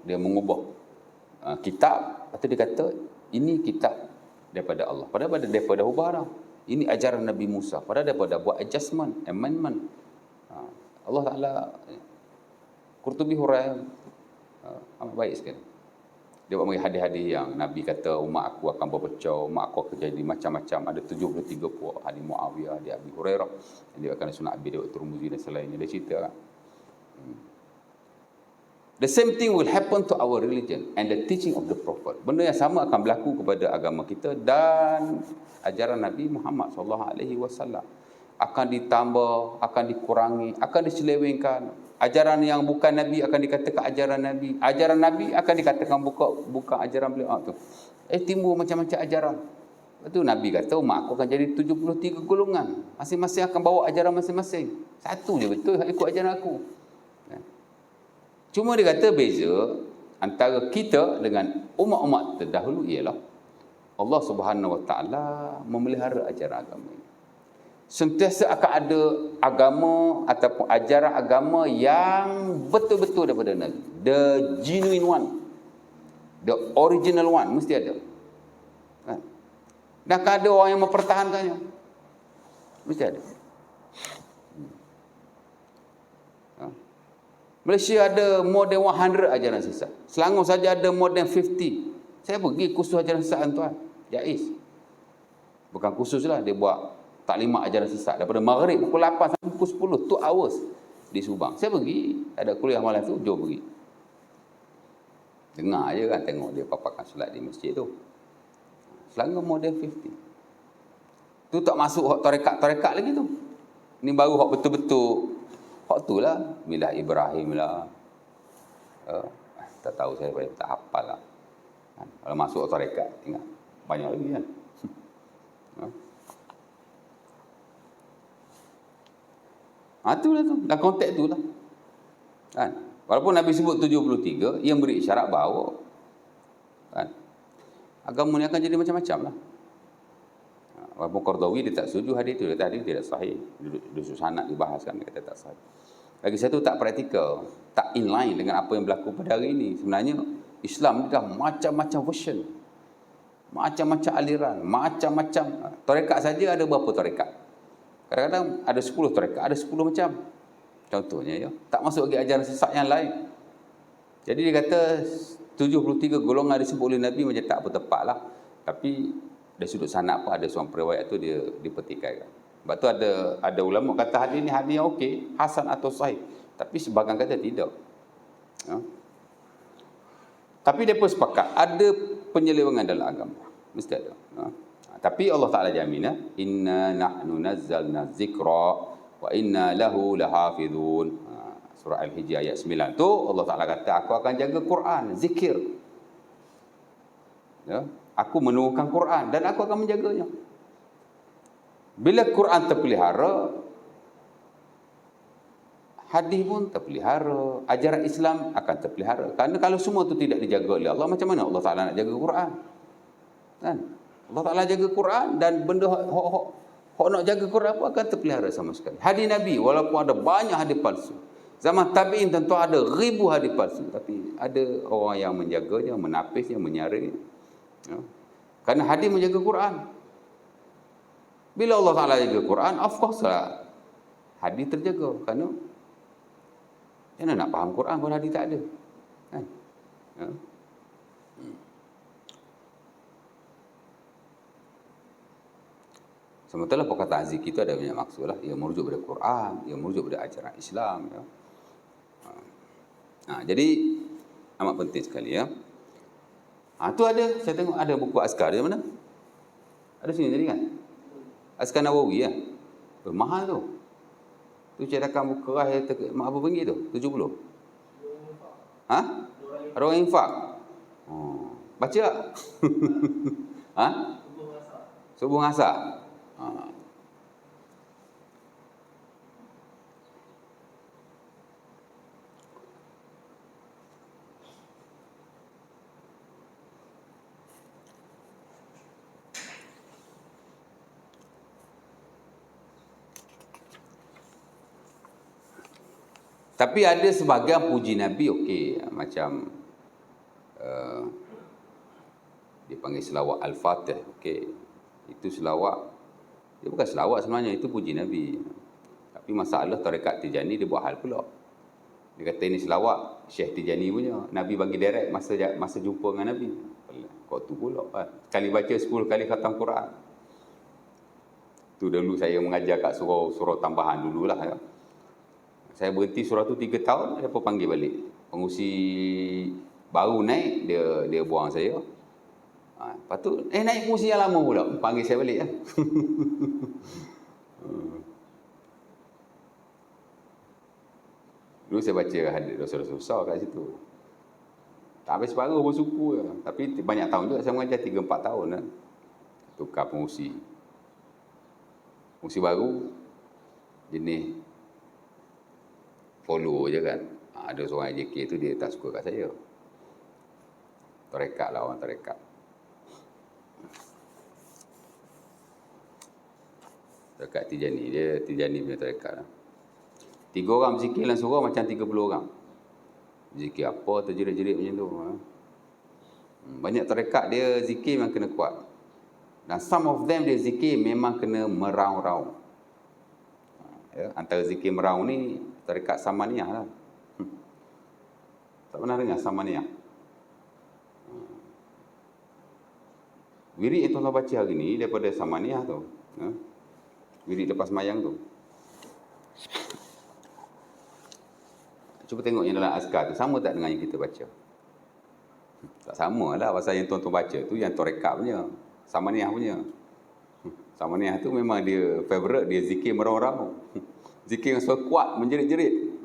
Dia mengubah kitab, atau dia kata ini kitab daripada Allah. Padahal daripada ubah dah. Ini ajaran Nabi Musa. Padahal daripada buat adjustment, amendment. Allah Ta'ala, Qurtubi hurai amat baik sekali. Dia buat hadis-hadis yang Nabi kata umat aku akan berpecah, umat aku akan jadi macam-macam. Ada 73 puak. Hadis Muawiyah, hadis Abi Hurairah. Dia akan sunat Abi Dawud, Tirmizi dan selainnya. Dia cerita kan. The same thing will happen to our religion and the teaching of the Prophet. Benda yang sama akan berlaku kepada agama kita dan ajaran Nabi Muhammad SAW. Akan ditambah, akan dikurangi, akan diselewengkan. Ajaran yang bukan Nabi akan dikatakan ajaran Nabi. Ajaran Nabi akan dikatakan bukan ajaran beliau. Tu. Timbul macam-macam ajaran. Lepas tu Nabi kata, umat aku akan jadi 73 golongan. Masing-masing akan bawa ajaran masing-masing. Satu je betul ikut ajaran aku. Cuma dia kata beza antara kita dengan umat-umat terdahulu ialah Allah Subhanahu Wa Taala memelihara ajaran agama ini. Sentiasa akan ada agama ataupun ajaran agama yang betul-betul daripada Nabi. The genuine one. The original one. Mesti ada. Kan? Dan akan ada orang yang mempertahankannya. Mesti ada. Malaysia ada more than 100 ajaran sesat. Selangor saja ada more than 50. Saya pergi kursus ajaran sesat tuan. Jais. Bukan kursus lah. Dia buat taklimat ajaran sesat. Daripada maghrib pukul 8 sampai pukul 10. 2 hours di Subang. Saya pergi. Ada kuliah malam tu. Jom pergi. Dengar je kan. Tengok dia paparkan solat di masjid tu. Selangor more than 50. Tu tak masuk hak tarekat-tarekat lagi tu. Ni baru hak betul-betul. Hak tu lah. Milah Ibrahim lah. Tak tahu saya, tak hafal lah. Kalau masuk tarekat, ingat. Banyak lagi kan. Itulah tu. Dalam konteks tu lah. Kan? Walaupun Nabi sebut 73, ia beri isyarat bahawa kan, agama ni akan jadi macam-macam lah. Walaupun Qardawi dia tak setuju hadis itu. Dia kata hadis tidak sahih. Duduk sanad dibahaskan. Dia kata tak sahih. Lagi satu tak praktikal. Tak inline dengan apa yang berlaku pada hari ini. Sebenarnya Islam ni dah macam-macam version. Macam-macam aliran. Macam-macam. Tarekat saja ada berapa tarekat? Kadang-kadang ada 10 tarekat. Ada 10 macam. Contohnya ya. Tak masuk lagi ajaran sesat yang lain. Jadi dia kata 73 golongan disebut oleh Nabi macam tak bertepat lah. Tapi dari sudut sanad pun ada seorang periwayat tu dia dipertikaikan. Sebab tu ada ulama kata hadis ni hadis yang okey, hasan atau sahih. Tapi sebahagian kata tidak. Ya. Tapi mereka sepakat ada penyelewengan dalam agama. Mesti ada. Ya. Tapi Allah Ta'ala jamin, inna nahnu nazzalna zikra wa inna lahu lahafizun. Surah Al-Hijr ayat 9 tu Allah Ta'ala kata aku akan jaga Quran, zikir. Ya. Aku menurunkan Quran dan aku akan menjaganya. Bila Quran terpelihara, hadis pun terpelihara, ajaran Islam akan terpelihara. Kerana kalau semua itu tidak dijaga oleh Allah, macam mana Allah Ta'ala nak jaga Quran? Kan? Allah Ta'ala jaga Quran dan benda hok nak jaga Quran pun akan terpelihara sama sekali. Hadis Nabi, walaupun ada banyak hadis palsu. Zaman tabi'in tentu ada ribu hadis palsu. Tapi ada orang yang menjaganya, menapisnya, menyaringnya. Ya. Kerana hadis menjaga Quran. Bila Allah Ta'ala jaga Quran, of course lah hadis terjaga. Kerana mana nak faham Quran kalau hadis tak ada. Kan? Ya. Sementara perkataan zikir itu ada banyak maksud lah. Ia merujuk pada Quran, ia merujuk pada ajaran Islam. Ya. Jadi amat penting sekali ya. Tu ada, saya tengok ada buku Azkar di mana? Ada sini tadi kan? Azkar Nawawi ya. Mahal tu. Tu cetakan buku rahim berapa ringgit tu? 70. Ha? Orang infak. Baca tak? Ha? Subuh asar. Tapi ada sebahagian puji Nabi okey, macam dia panggil selawat Al-Fatih, okey. Itu selawat, dia bukan selawat sebenarnya, itu puji Nabi. Tapi masalah tarekat Tijani dia buat hal pula. Dia kata ini selawat Syekh Tijani punya. Nabi bagi direct masa jumpa dengan Nabi. Kau tu pula kan. Sekali baca 10 kali khatam Quran. Tu dulu saya mengajar kat surau tambahan dululah ya. Saya berhenti surau tu 3 tahun, dia pun panggil balik. Pengusi baru naik, dia buang saya. Lepas tu, naik pengusi yang lama pula. Panggil saya balik lah. Dulu saya baca hadis Rasulullah susah kat situ. Tak habis separuh pun suku je. Tapi banyak tahun juga saya mengajar, 3-4 tahun lah. Tukar pengusi. Pengusi baru, jenis follow je kan. Ada seorang JK tu dia tak suka kat saya. Tarekat lah, orang tarekat. Tarekat Tijani. Dia Tijani punya tarekat lah. 3 orang berzikir dalam surah macam 30 orang. Zikir apa terjerit-jerit macam tu. Banyak tarekat dia zikir memang kena kuat. Dan some of them dia zikir memang kena meraung-raung. Ya, antara zikir meraung ni tarekat Samaniyah lah. Tak pernah dengar Samaniyah? Wirid yang tuan baca hari ni daripada Samaniyah tu. Wirid lepas mayang tu. Cuba tengok yang dalam azkar tu sama tak dengan yang kita baca? Tak sama lah. Pasal yang tuan-tuan baca tu yang tarekat punya, Samaniyah punya. Samaniyah tu memang dia favourite, dia zikir meraung-raung. Zikir yang suara kuat, menjerit-jerit.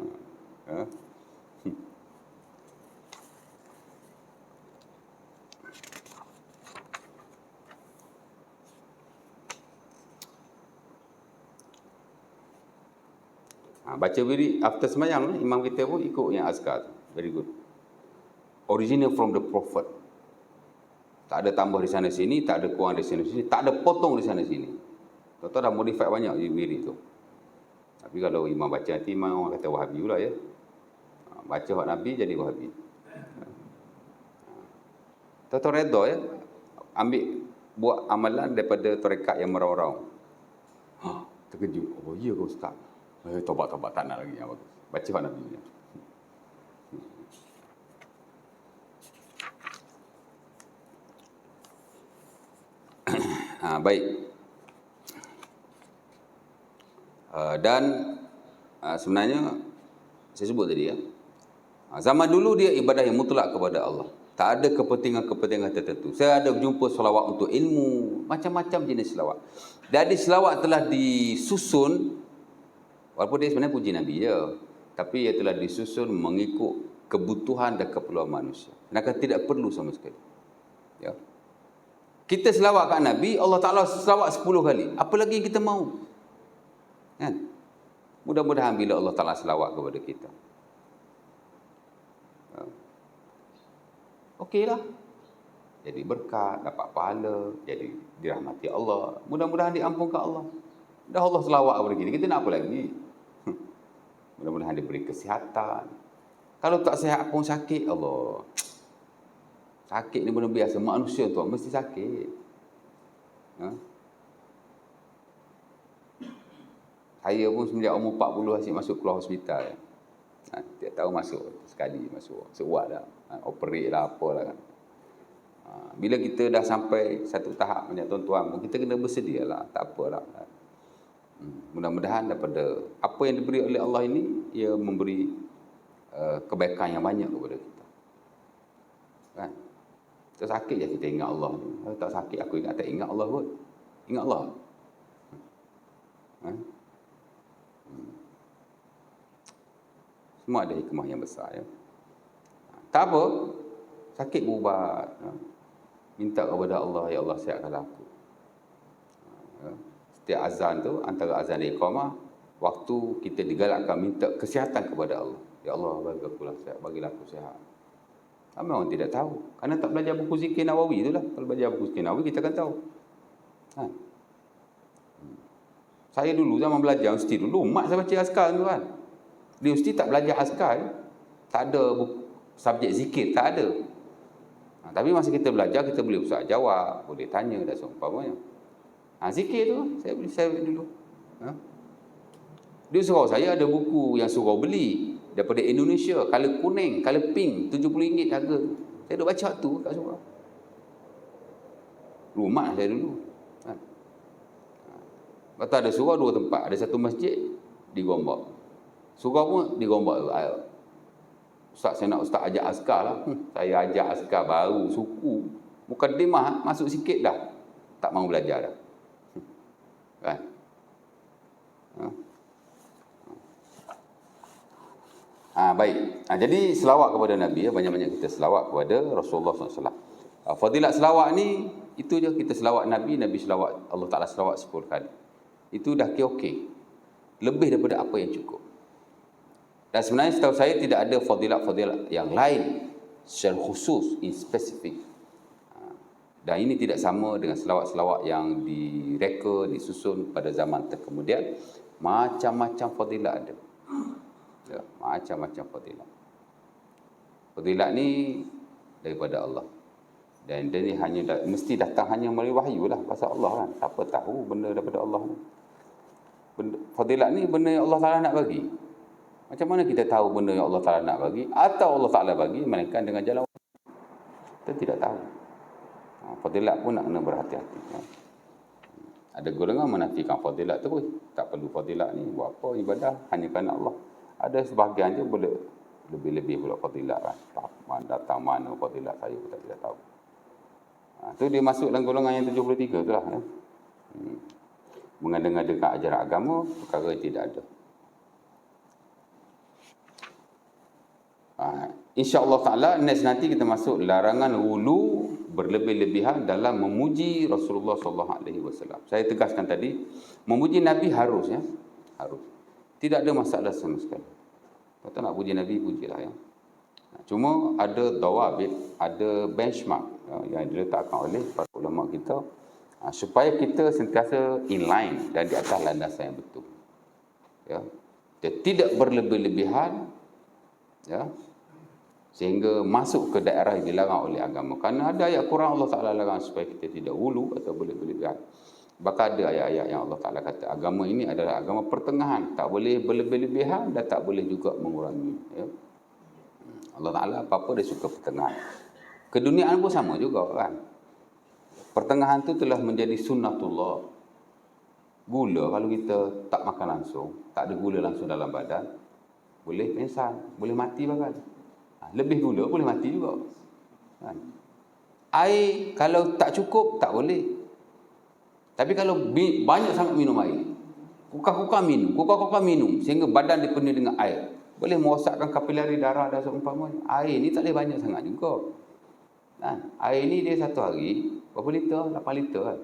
Baca wirid after semayang, imam kita pun ikut yang azkar tu. Very good. Original from the Prophet. Tak ada tambah di sana sini, tak ada kurang di sana sini, tak ada potong di sana sini. Tuan-tuan dah modify banyak wirid tu. Tapi kalau imam baca nanti imam orang kata Wahabi pula ya. Baca hak Nabi jadi Wahabi. Tuan-tuan redha ya. Ambil buat amalan daripada tarekat yang meraung-raung. Terkejut. Oh iya ke Ustaz? Tobat-tobat tak nak lagi yang bagus. Baca hak Nabi punya. Baik. Dan sebenarnya saya sebut tadi ya. Zaman dulu dia ibadah yang mutlak kepada Allah. Tak ada kepentingan-kepentingan tertentu. Saya ada jumpa selawat untuk ilmu, macam-macam jenis selawat. Jadi selawat telah disusun, walaupun dia sebenarnya puji Nabi je, tapi ia telah disusun mengikut kebutuhan dan keperluan manusia. Maka tidak perlu sama sekali. Ya. Kita selawat kat Nabi, Allah Ta'ala selawat 10 kali. Apa lagi yang kita mahu? Kan? Mudah-mudahan bila Allah Ta'ala selawat kepada kita. Okeylah. Jadi berkat, dapat pahala, jadi dirahmati Allah. Mudah-mudahan diampunkan Allah. Dah Allah selawat kepada kita, kita nak apa lagi? Mudah-mudahan diberi kesihatan. Kalau tak sihat pun sakit, Allah. Sakit ni benda biasa. Manusia tu mesti sakit. Saya pun semenjak umur 40 asyik masuk keluar hospital. Tiap tahun masuk. Sekali masuk. Seuat lah. Operate lah apalah kan. Bila kita dah sampai satu tahap macam tuan-tuan, kita kena bersedia lah. Tak apalah. Mudah-mudahan daripada apa yang diberi oleh Allah ini, ia memberi kebaikan yang banyak kepada kita. Kan? Tak sakit je kita ingat Allah. Kalau tak sakit aku ingat, tak ingat Allah kot. Ingat Allah. Semua ada hikmah yang besar ya. Tak apa, sakit berubat. Minta kepada Allah, ya Allah sihatkanlah aku. Setiap azan tu, antara azan dan iqamah, waktu kita digalakkan minta kesihatan kepada Allah. Ya Allah, bagilah aku sihat. Ramai orang tidak tahu. Kerana tak belajar buku zikir Nawawi itulah. Kalau belajar buku zikir Nawawi, kita akan tahu. Saya dulu zaman belajar universiti dulu, mak saya baca azkar tu kan. Di universiti tak belajar azkar. Tak ada subjek zikir, tak ada. Tapi masa kita belajar, kita boleh usah jawab, boleh tanya dan seumpamanya. Zikir tu, saya dulu. Di surau saya ada buku yang surau beli daripada Indonesia, color kuning, color pink, RM70 harga tu. Saya duk baca tu kat surau. Rumah saya dulu. Kata ada surau 2 tempat. Ada satu masjid di Gombak. Surau pun di Gombak. Ustaz, saya nak Ustaz ajak askar lah. Saya ajak askar baru suku. Mukadimah masuk sikit dah. Tak mahu belajar dah. Kan? Baik. Jadi selawat kepada Nabi, banyak-banyak kita selawat kepada Rasulullah SAW. Fadilat selawat ni, itu je kita selawat Nabi, Nabi selawat, Allah Ta'ala selawat 10 kali. Itu dah okey. Lebih daripada apa yang cukup. Dan sebenarnya setahu saya tidak ada fadilat-fadilat yang lain secara khusus, in spesifik. Dan ini tidak sama dengan selawat-selawat yang direka, disusun pada zaman terkemudian. Macam-macam fadilat ada. Ya, macam-macam fadilat. Fadilat ni daripada Allah. Dan dia ni mesti datang hanya melalui wahyu lah pasal Allah kan. Siapa tahu benda daripada Allah ni. Fadilat ni benda yang Allah Ta'ala nak bagi. Macam mana kita tahu benda yang Allah Ta'ala nak bagi atau Allah Ta'ala bagi melainkan dengan jalan wahyu? Kita tidak tahu. Fadilat pun nak kena berhati-hati. Ada golongan menafikan fadilat terus. Tak perlu fadilat ni, buat apa ibadah hanya kerana Allah. Ada sebahagian je boleh lebih-lebih pula fadilat kan. Datang mana fadilat saya pun tidak tahu. Tu dia masuk dalam golongan yang 73 tu lah. Ya. Mengada-ngadakan ajaran agama, perkara yang tidak ada. InsyaAllah ta'ala next nanti kita masuk larangan hulu berlebih-lebihan dalam memuji Rasulullah SAW. Saya tegaskan tadi, memuji Nabi harus ya. Harus. Tidak ada masalah sama sekali. Kalau nak puji Nabi, pujilah ya. Cuma ada dawabit, ada benchmark yang diletakkan oleh para ulama kita supaya kita sentiasa inline dan di atas landasan yang betul. Ya. Dia tidak berlebih-lebihan ya. Sehingga masuk ke daerah yang dilarang oleh agama. Kerana ada ayat Quran Allah Ta'ala larang supaya kita tidak hulu atau berlebihan. Bahkan ada ayat-ayat yang Allah Ta'ala kata agama ini adalah agama pertengahan. Tak boleh berlebih-lebihan dan tak boleh juga mengurangi. Ya. Allah Ta'ala apa-apa dia suka pertengahan. Keduniaan pun sama juga kan. Pertengahan tu telah menjadi sunnatullah. Gula kalau kita tak makan langsung, tak ada gula langsung dalam badan, boleh pingsan, boleh mati bahkan. Lebih gula boleh mati juga. Air kalau tak cukup tak boleh. Tapi kalau banyak sangat minum air, kukar-kukar minum sehingga badan dipenuhi dengan air, boleh merosakkan kapilari darah dan seumpamanya. Air ni tak boleh banyak sangat juga. Air ni dia satu hari berapa liter? 8 liter kan.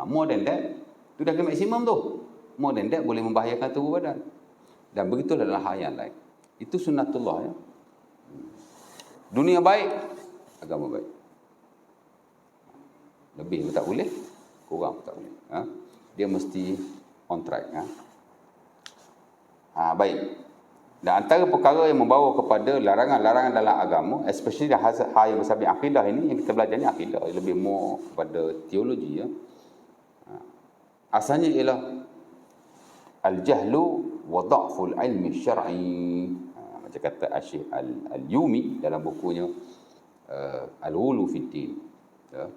More than that, tu dah ke maksimum tu. More than that boleh membahayakan tubuh badan. Dan begitulah dalam hal yang lain. Itu sunnatullah ya. Dunia baik, agama baik. Lebih pun tak boleh, kurang pun tak boleh. Dia mesti on track. Baik. Dan antara perkara yang membawa kepada larangan-larangan dalam agama, especially hal yang bersabit akidah ini, yang kita belajar ni akidah, lebih more pada teologi. Ya. Asalnya ialah al-jahlu wa dha'ful ilmi syar'i. Macam kata Syekh Al-Yumi dalam bukunya Al-Ghulu fi Din. Ya.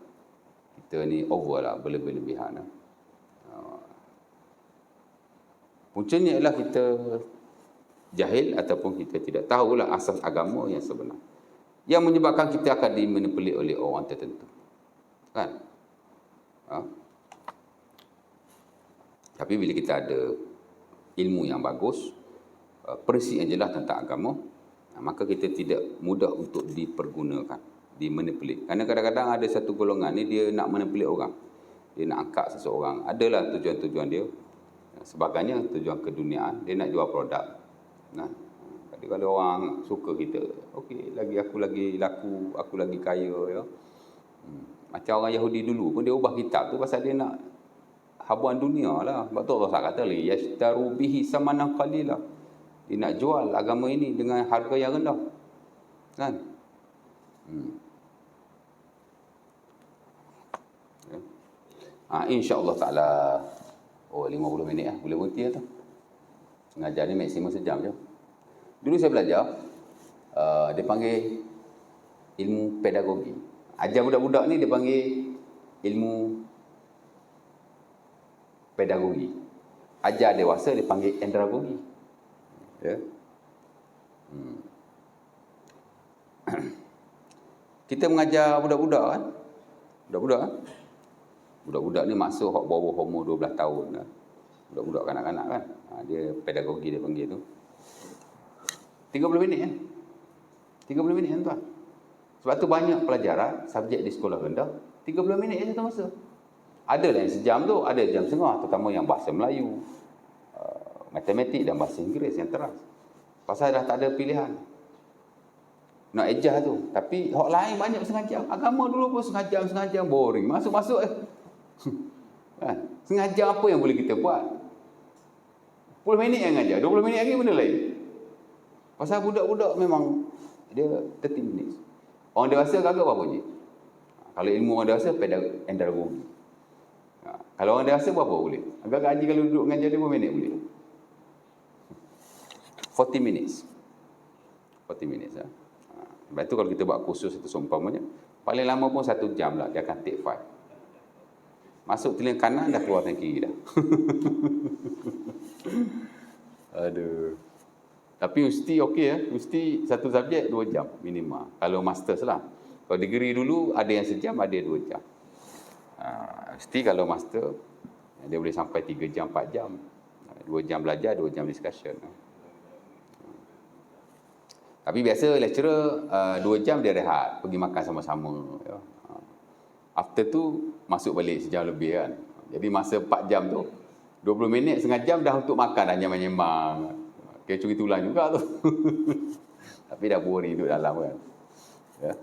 Kita ni over lah, berlebih-lebihan. Puncanya ialah kita jahil ataupun kita tidak tahulah asas agama yang sebenar. Yang menyebabkan kita akan dimanipulasi oleh orang tertentu. Kan? Tapi bila kita ada ilmu yang bagus, prinsip yang jelas tentang agama, maka kita tidak mudah untuk dipergunakan, dimanipulasi. Kerana kadang-kadang ada satu golongan ni dia nak manipulasi orang. Dia nak angkat seseorang. Adalah tujuan-tujuan dia. Sebagainya tujuan keduniaan, dia nak jual produk. Jadi kalau orang suka kita, okey, aku lagi laku, aku lagi kaya ya. Macam orang Yahudi dulu pun dia ubah kitab tu pasal dia nak habuan dunia lah. Sebab tu Allah kata li yashtaru bihi samanan qalila. Dia nak jual agama ini dengan harga yang rendah. Kan? InsyaAllah ta'ala 50 minit lah. Boleh berhenti lah tu. Mengajar ni maksimum sejam je. Dulu saya belajar, dia panggil ilmu pedagogi. Ajar budak-budak ni dia panggil ilmu pedagogi. Ajar dewasa dia panggil andragogi. Ya. Kita mengajar budak-budak kan? Budak-budak ni masuk bawah umur 12 tahun kan? Budak-budak kanak-kanak kan? Dia pedagogi dia panggil tu. 30 minit kan? 30 minit kan tuan. Sebab tu banyak pelajaran, subjek di sekolah rendah, 30 minit je satu masa. Ada lah yang sejam tu, ada jam setengah, terutama yang bahasa Melayu, matematik dan bahasa Inggeris yang teras. Pasal dah tak ada pilihan. Nak ejah tu. Tapi hak lain banyak setengah jam. Agama dulu pun setengah jam, boring. Masuk-masuk kan? Setengah jam apa yang boleh kita buat? 10 minit yang ngajar, 20 minit lagi benda lain. Pasal budak-budak memang dia 30 minit. Orang dewasa kagak berapa je? Kalau ilmu orang dewasa, pedagogi. Kalau orang dewasa berapa boleh? Agak-agak haji kalau duduk mengajar 5 minit boleh. 40 minutes. 40 minutes. Sebab tu kalau kita buat kursus itu seumpamanya, paling lama pun 1 jam lah, dia akan take 5. Masuk telinga kanan, dah keluar telinga kiri dah. Aduh. Tapi mesti okey ya, mesti satu subjek 2 jam minima. Kalau masters lah. Kalau degree dulu ada yang sejam, ada 2 jam. Mesti kalau master dia boleh sampai 3 jam, 4 jam. 2 jam belajar, 2 jam discussion. Tapi biasa lecturer 2 jam dia rehat, pergi makan sama-sama. Ya. After tu masuk balik sejam lebih kan. Jadi masa 4 jam tu 20 minit, setengah jam dah untuk makan, dah nyembang-nyembang. Kira curi tulang juga tu. Tapi dah boring duduk dalam kan. Ya.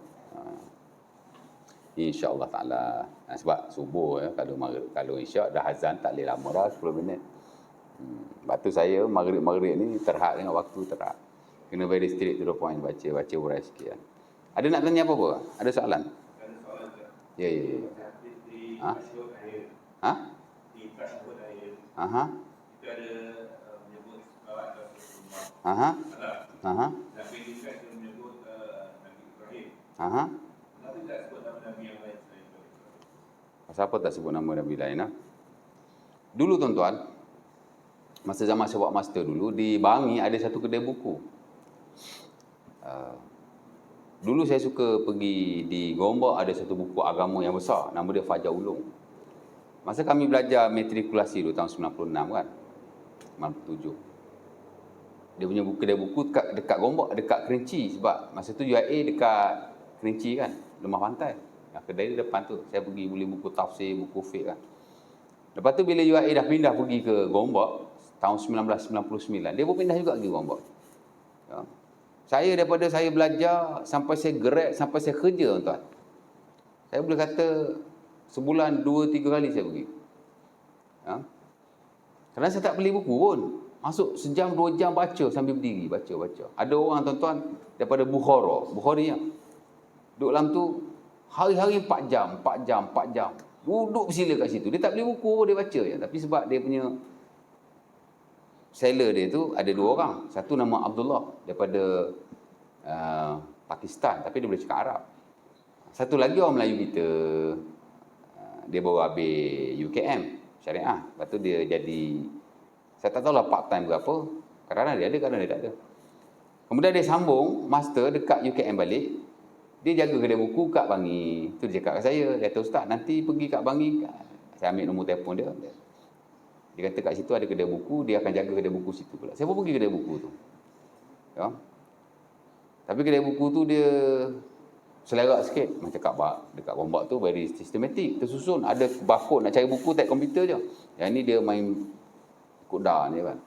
InsyaAllah ta'ala. Sebab subuh ya, kalau isyak dah azan tak boleh lama dah 10 minit. Sebab tu saya maghrib-maghrib ni terhad dengan waktu terhad. Kena very straight to the point, baca urai sikit kan. Ada nak tanya apa-apa? Ada soalan? Ada soalan je. Ya. Di tasyahud akhir. Ha? Di tasyahud akhir. Aha. Itu ada menyebut selawat ke Rasulullah. Aha. Ada. Aha. Tapi juga dia menyebut Nabi Ibrahim. Aha. Kenapa tak sebut nama Nabi yang lain selain Nabi Ibrahim? Pasal apa tak sebut nama Nabi lain? Ha? Dulu tuan-tuan, masa zaman saya buat master dulu, di Bangi ada satu kedai buku. Dulu saya suka pergi di Gombak, ada satu buku agama yang besar, nama dia Fajar Ulung. Masa kami belajar matrikulasi dulu tahun 96 kan, 97. Dia punya buku kedai buku dekat Gombak, dekat Kerinci, sebab masa tu UIA dekat Kerinci kan, Lemah Pantai. Kedai dia depan tu. Saya pergi beli buku tafsir, buku fiqh kan. Lepas tu bila UIA dah pindah pergi ke Gombak tahun 1999, dia pun pindah juga pergi Gombak. Ya. Daripada saya belajar sampai saya grad, sampai saya kerja tuan. Saya boleh kata sebulan 2-3 kali saya pergi. Ya. Kerana saya tak beli buku pun. Masuk sejam 2 jam baca sambil berdiri, baca. Ada orang tuan-tuan daripada Bukhari ya. Duduk dalam tu hari-hari 4 jam. Duduk bersila kat situ. Dia tak beli buku, dia baca je. Tapi sebab dia punya seller dia tu ada 2 orang. Satu nama Abdullah daripada Pakistan, tapi dia boleh cakap Arab. Satu lagi orang Melayu kita, dia baru habis UKM syariah. Lepas tu dia jadi, saya tak tahulah part time berapa. Kadang-kadang dia ada, kadang-kadang dia tak ada. Kemudian dia sambung master dekat UKM balik. Dia jaga kedai buku kat Bangi. Tu dia cakap kat saya, dia kata ustaz nanti pergi kat Bangi, saya ambil nombor telefon dia. Dia kata kat situ ada kedai buku, dia akan jaga kedai buku situ pula. Saya pun pergi kedai buku tu. Ya. Tapi kedai buku tu dia selerak sikit. Macam dekat Gombak tu very systematic, tersusun. Ada barcode nak cari buku tak komputer je. Yang ni dia main koda ni kan.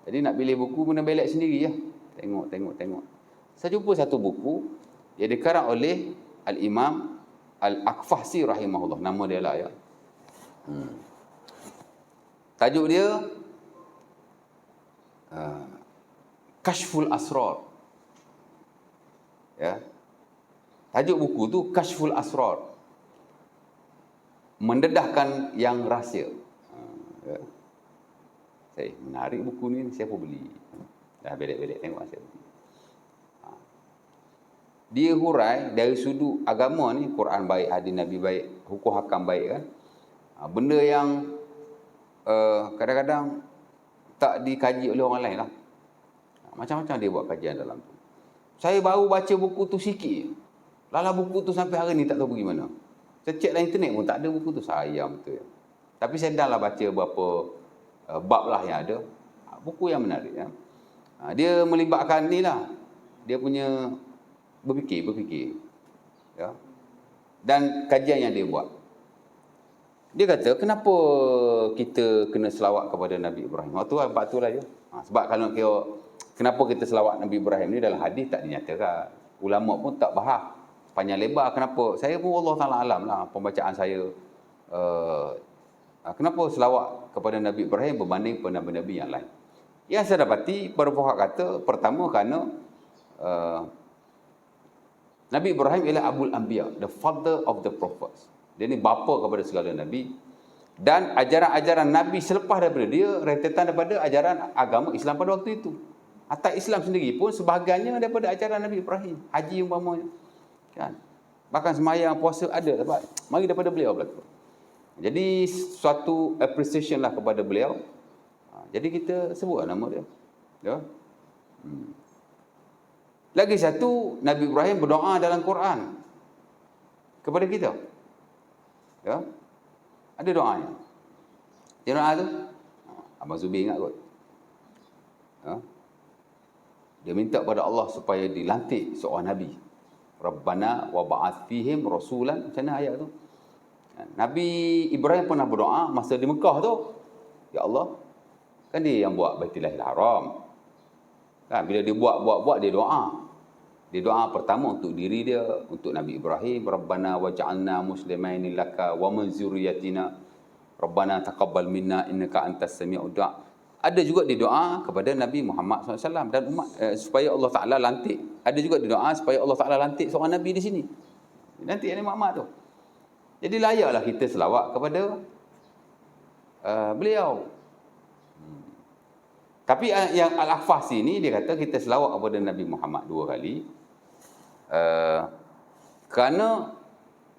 Jadi nak pilih buku kena belak sendiri ya. Tengok. Saya jumpa satu buku yang dikarang oleh Al-Imam Al-Aqfahsi rahimahullah. Nama dia lah ya. Tajuk dia Kashful Asrar. Ya. Tajuk buku tu Kashful Asrar. Mendedahkan yang rahsia. Ya. Saya menarik buku ni, saya pun beli. Dah belak-belak tengok saya beli. Dia hurai dari sudut agama ni, Quran baik, hadis Nabi baik, hukum hakam baik kan. Benda yang kadang-kadang tak dikaji oleh orang lain lah. Macam-macam dia buat kajian dalam tu. Saya baru baca buku tu sikit. Lala buku tu sampai hari ni tak tahu pergi mana. Saya cek dalam internet pun tak ada buku tu. Sayang betul. Tapi saya dah lah baca beberapa bab lah yang ada. Buku yang menarik. Ya. Dia melibatkan ni lah, dia punya berfikir. Ya. Dan kajian yang dia buat. Dia kata, kenapa kita kena selawat kepada Nabi Ibrahim? Waktu lah je. Sebab kalau kira, kenapa kita selawat Nabi Ibrahim ni dalam hadis tak dinyatakan. Ulama pun tak bahas panjang lebar kenapa. Saya pun Allah Ta'ala alam lah pembacaan saya. Kenapa selawat kepada Nabi Ibrahim berbanding pada Nabi-Nabi yang lain. Yang saya dapati, para fuqaha kata, pertama kerana Nabi Ibrahim ialah Abul Anbiya, the father of the prophets. Dia ni bapa kepada segala Nabi. Dan ajaran-ajaran Nabi selepas daripada dia, rentetan daripada ajaran agama Islam pada waktu itu. Atas Islam sendiri pun sebahagiannya daripada ajaran Nabi Ibrahim. Haji umpamanya. Kan? Bahkan semayang, puasa ada. Dapat. Mari daripada beliau berlaku. Jadi suatu appreciation lah kepada beliau. Jadi kita sebut nama dia. Ya? Lagi satu, Nabi Ibrahim berdoa dalam Quran kepada kita. Ya? Ada doanya. Dia doa tu, Abang Zubi ingat kot. Ya? Dia minta pada Allah supaya dilantik seorang Nabi. Rabbana wa ba'ath fihim rasulan. Macam mana ayat tu? Nabi Ibrahim pernah berdoa masa di Mekah tu. Ya Allah, kan dia yang buat Baitillahil Haram. Kan bila dia buat dia doa. Dia doa pertama untuk diri dia, untuk Nabi Ibrahim, Rabbana waj'alna muslimaini laka wa min zurriyyatina Rabbana taqabbal minna innaka antas sami'ud du'a. Ada juga dia doa kepada Nabi Muhammad SAW dan umat supaya Allah Ta'ala lantik. Ada juga dia doa supaya Allah Ta'ala lantik seorang Nabi di sini. Nanti Nabi Muhammad tu. Jadi layaklah kita selawat kepada beliau. Tapi yang Al-Ahfasi ni dia kata kita selawat kepada Nabi Muhammad 2 kali. Kerana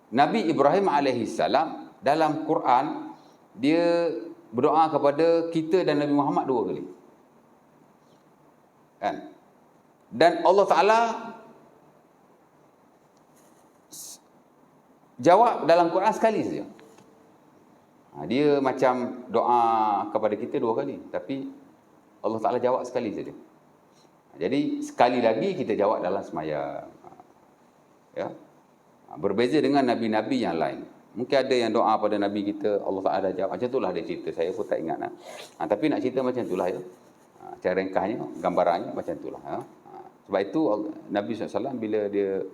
Nabi Ibrahim alaihissalam dalam Quran dia berdoa kepada kita dan Nabi Muhammad 2 kali. Kan? Dan Allah Ta'ala jawab dalam Quran sekali saja. Dia macam doa kepada kita 2 kali. Tapi Allah Ta'ala jawab sekali saja. Jadi sekali lagi kita jawab dalam sembahyang. Ya. Berbeza dengan Nabi-Nabi yang lain. Mungkin ada yang doa pada Nabi kita, Allah Ta'ala jawab. Macam itulah dia cerita. Saya pun tak ingat. Tapi nak cerita macam itulah ya. Cara ringkasnya, gambarannya macam itulah. Ya. Sebab itu Nabi SAW bila dia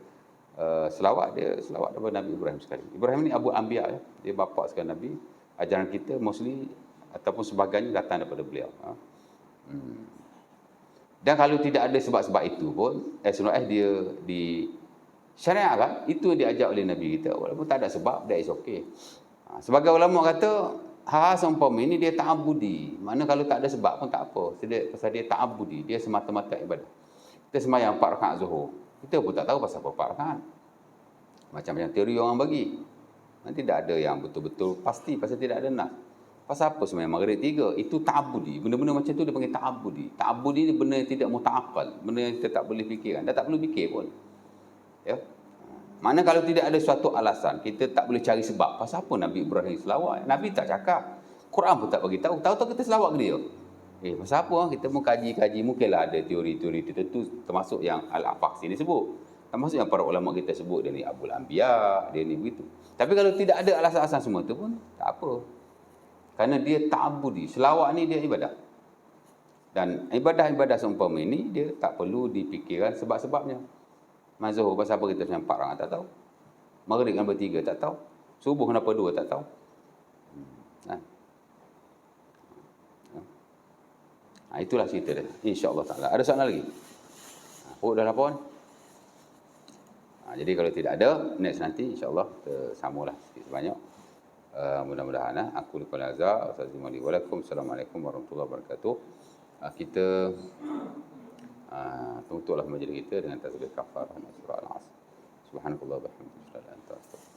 selawat kepada Nabi Ibrahim sekali. Ibrahim ni Abu Anbiya ya. Dia bapa sekali Nabi. Ajaran kita mostly ataupun sebagainya datang daripada beliau. Dan kalau tidak ada sebab-sebab itu pun as long as dia di syariat kan, itu yang diajak oleh Nabi kita. Walaupun tak ada sebab, that is okay. Sebagai ulama kata, hal-hal seumpama ini dia ta'abudi. Mana kalau tak ada sebab pun tak apa. Pasal dia ta'abudi, dia semata-mata ibadah. Kita sembahyang 4 rakaat Zuhur. Kita pun tak tahu pasal apa 4 rakaat. Macam-macam teori orang bagi. Nanti tidak ada yang betul-betul pasti pasal tidak ada nas. Pasal apa sembahyang Maghrib 3? Itu ta'abudi. Benda-benda macam tu dia panggil ta'abudi. Ta'abudi ni benda yang tidak muta'aqqal. Benda yang kita tak boleh fikirkan. Dah tak perlu fikir pun. Ya. Mana kalau tidak ada suatu alasan, kita tak boleh cari sebab. Pasal apa Nabi Ibrahim selawat? Nabi tak cakap. Quran pun tak bagi tahu. Tahu-tahu kita selawat ke dia. Pasal apa? Kita pun kaji-kaji. Mungkinlah ada teori-teori tertentu, termasuk yang Al-Ahfasi ni sebut. Termasuk yang para ulama kita sebut, dia ni Abul Anbiya, dia ni begitu. Tapi kalau tidak ada alasan-alasan semua tu pun, tak apa. Kerana dia ta'abudi. Selawat ni dia ibadah. Dan ibadah-ibadah seumpama ini, dia tak perlu dipikirkan sebab-sebabnya. Zuhur pasal apa kita sampai 4 rakaat tak tahu. Maghrib kenapa 3 tak tahu. Subuh kenapa 2 tak tahu. Itulah cerita dia. InsyaAllah ta'ala. Ada soalan lagi? Dah lapor. Jadi kalau tidak ada, next nanti insyaAllah kita sambunglah sikit sebanyak. Mudah-mudahan aku lupa nazar. Assalamualaikum warahmatullahi wabarakatuh. Kita tutuplah majlis kita dengan tasbih kafarah surah Al-Asr. Subhanallah wa bihamdihi.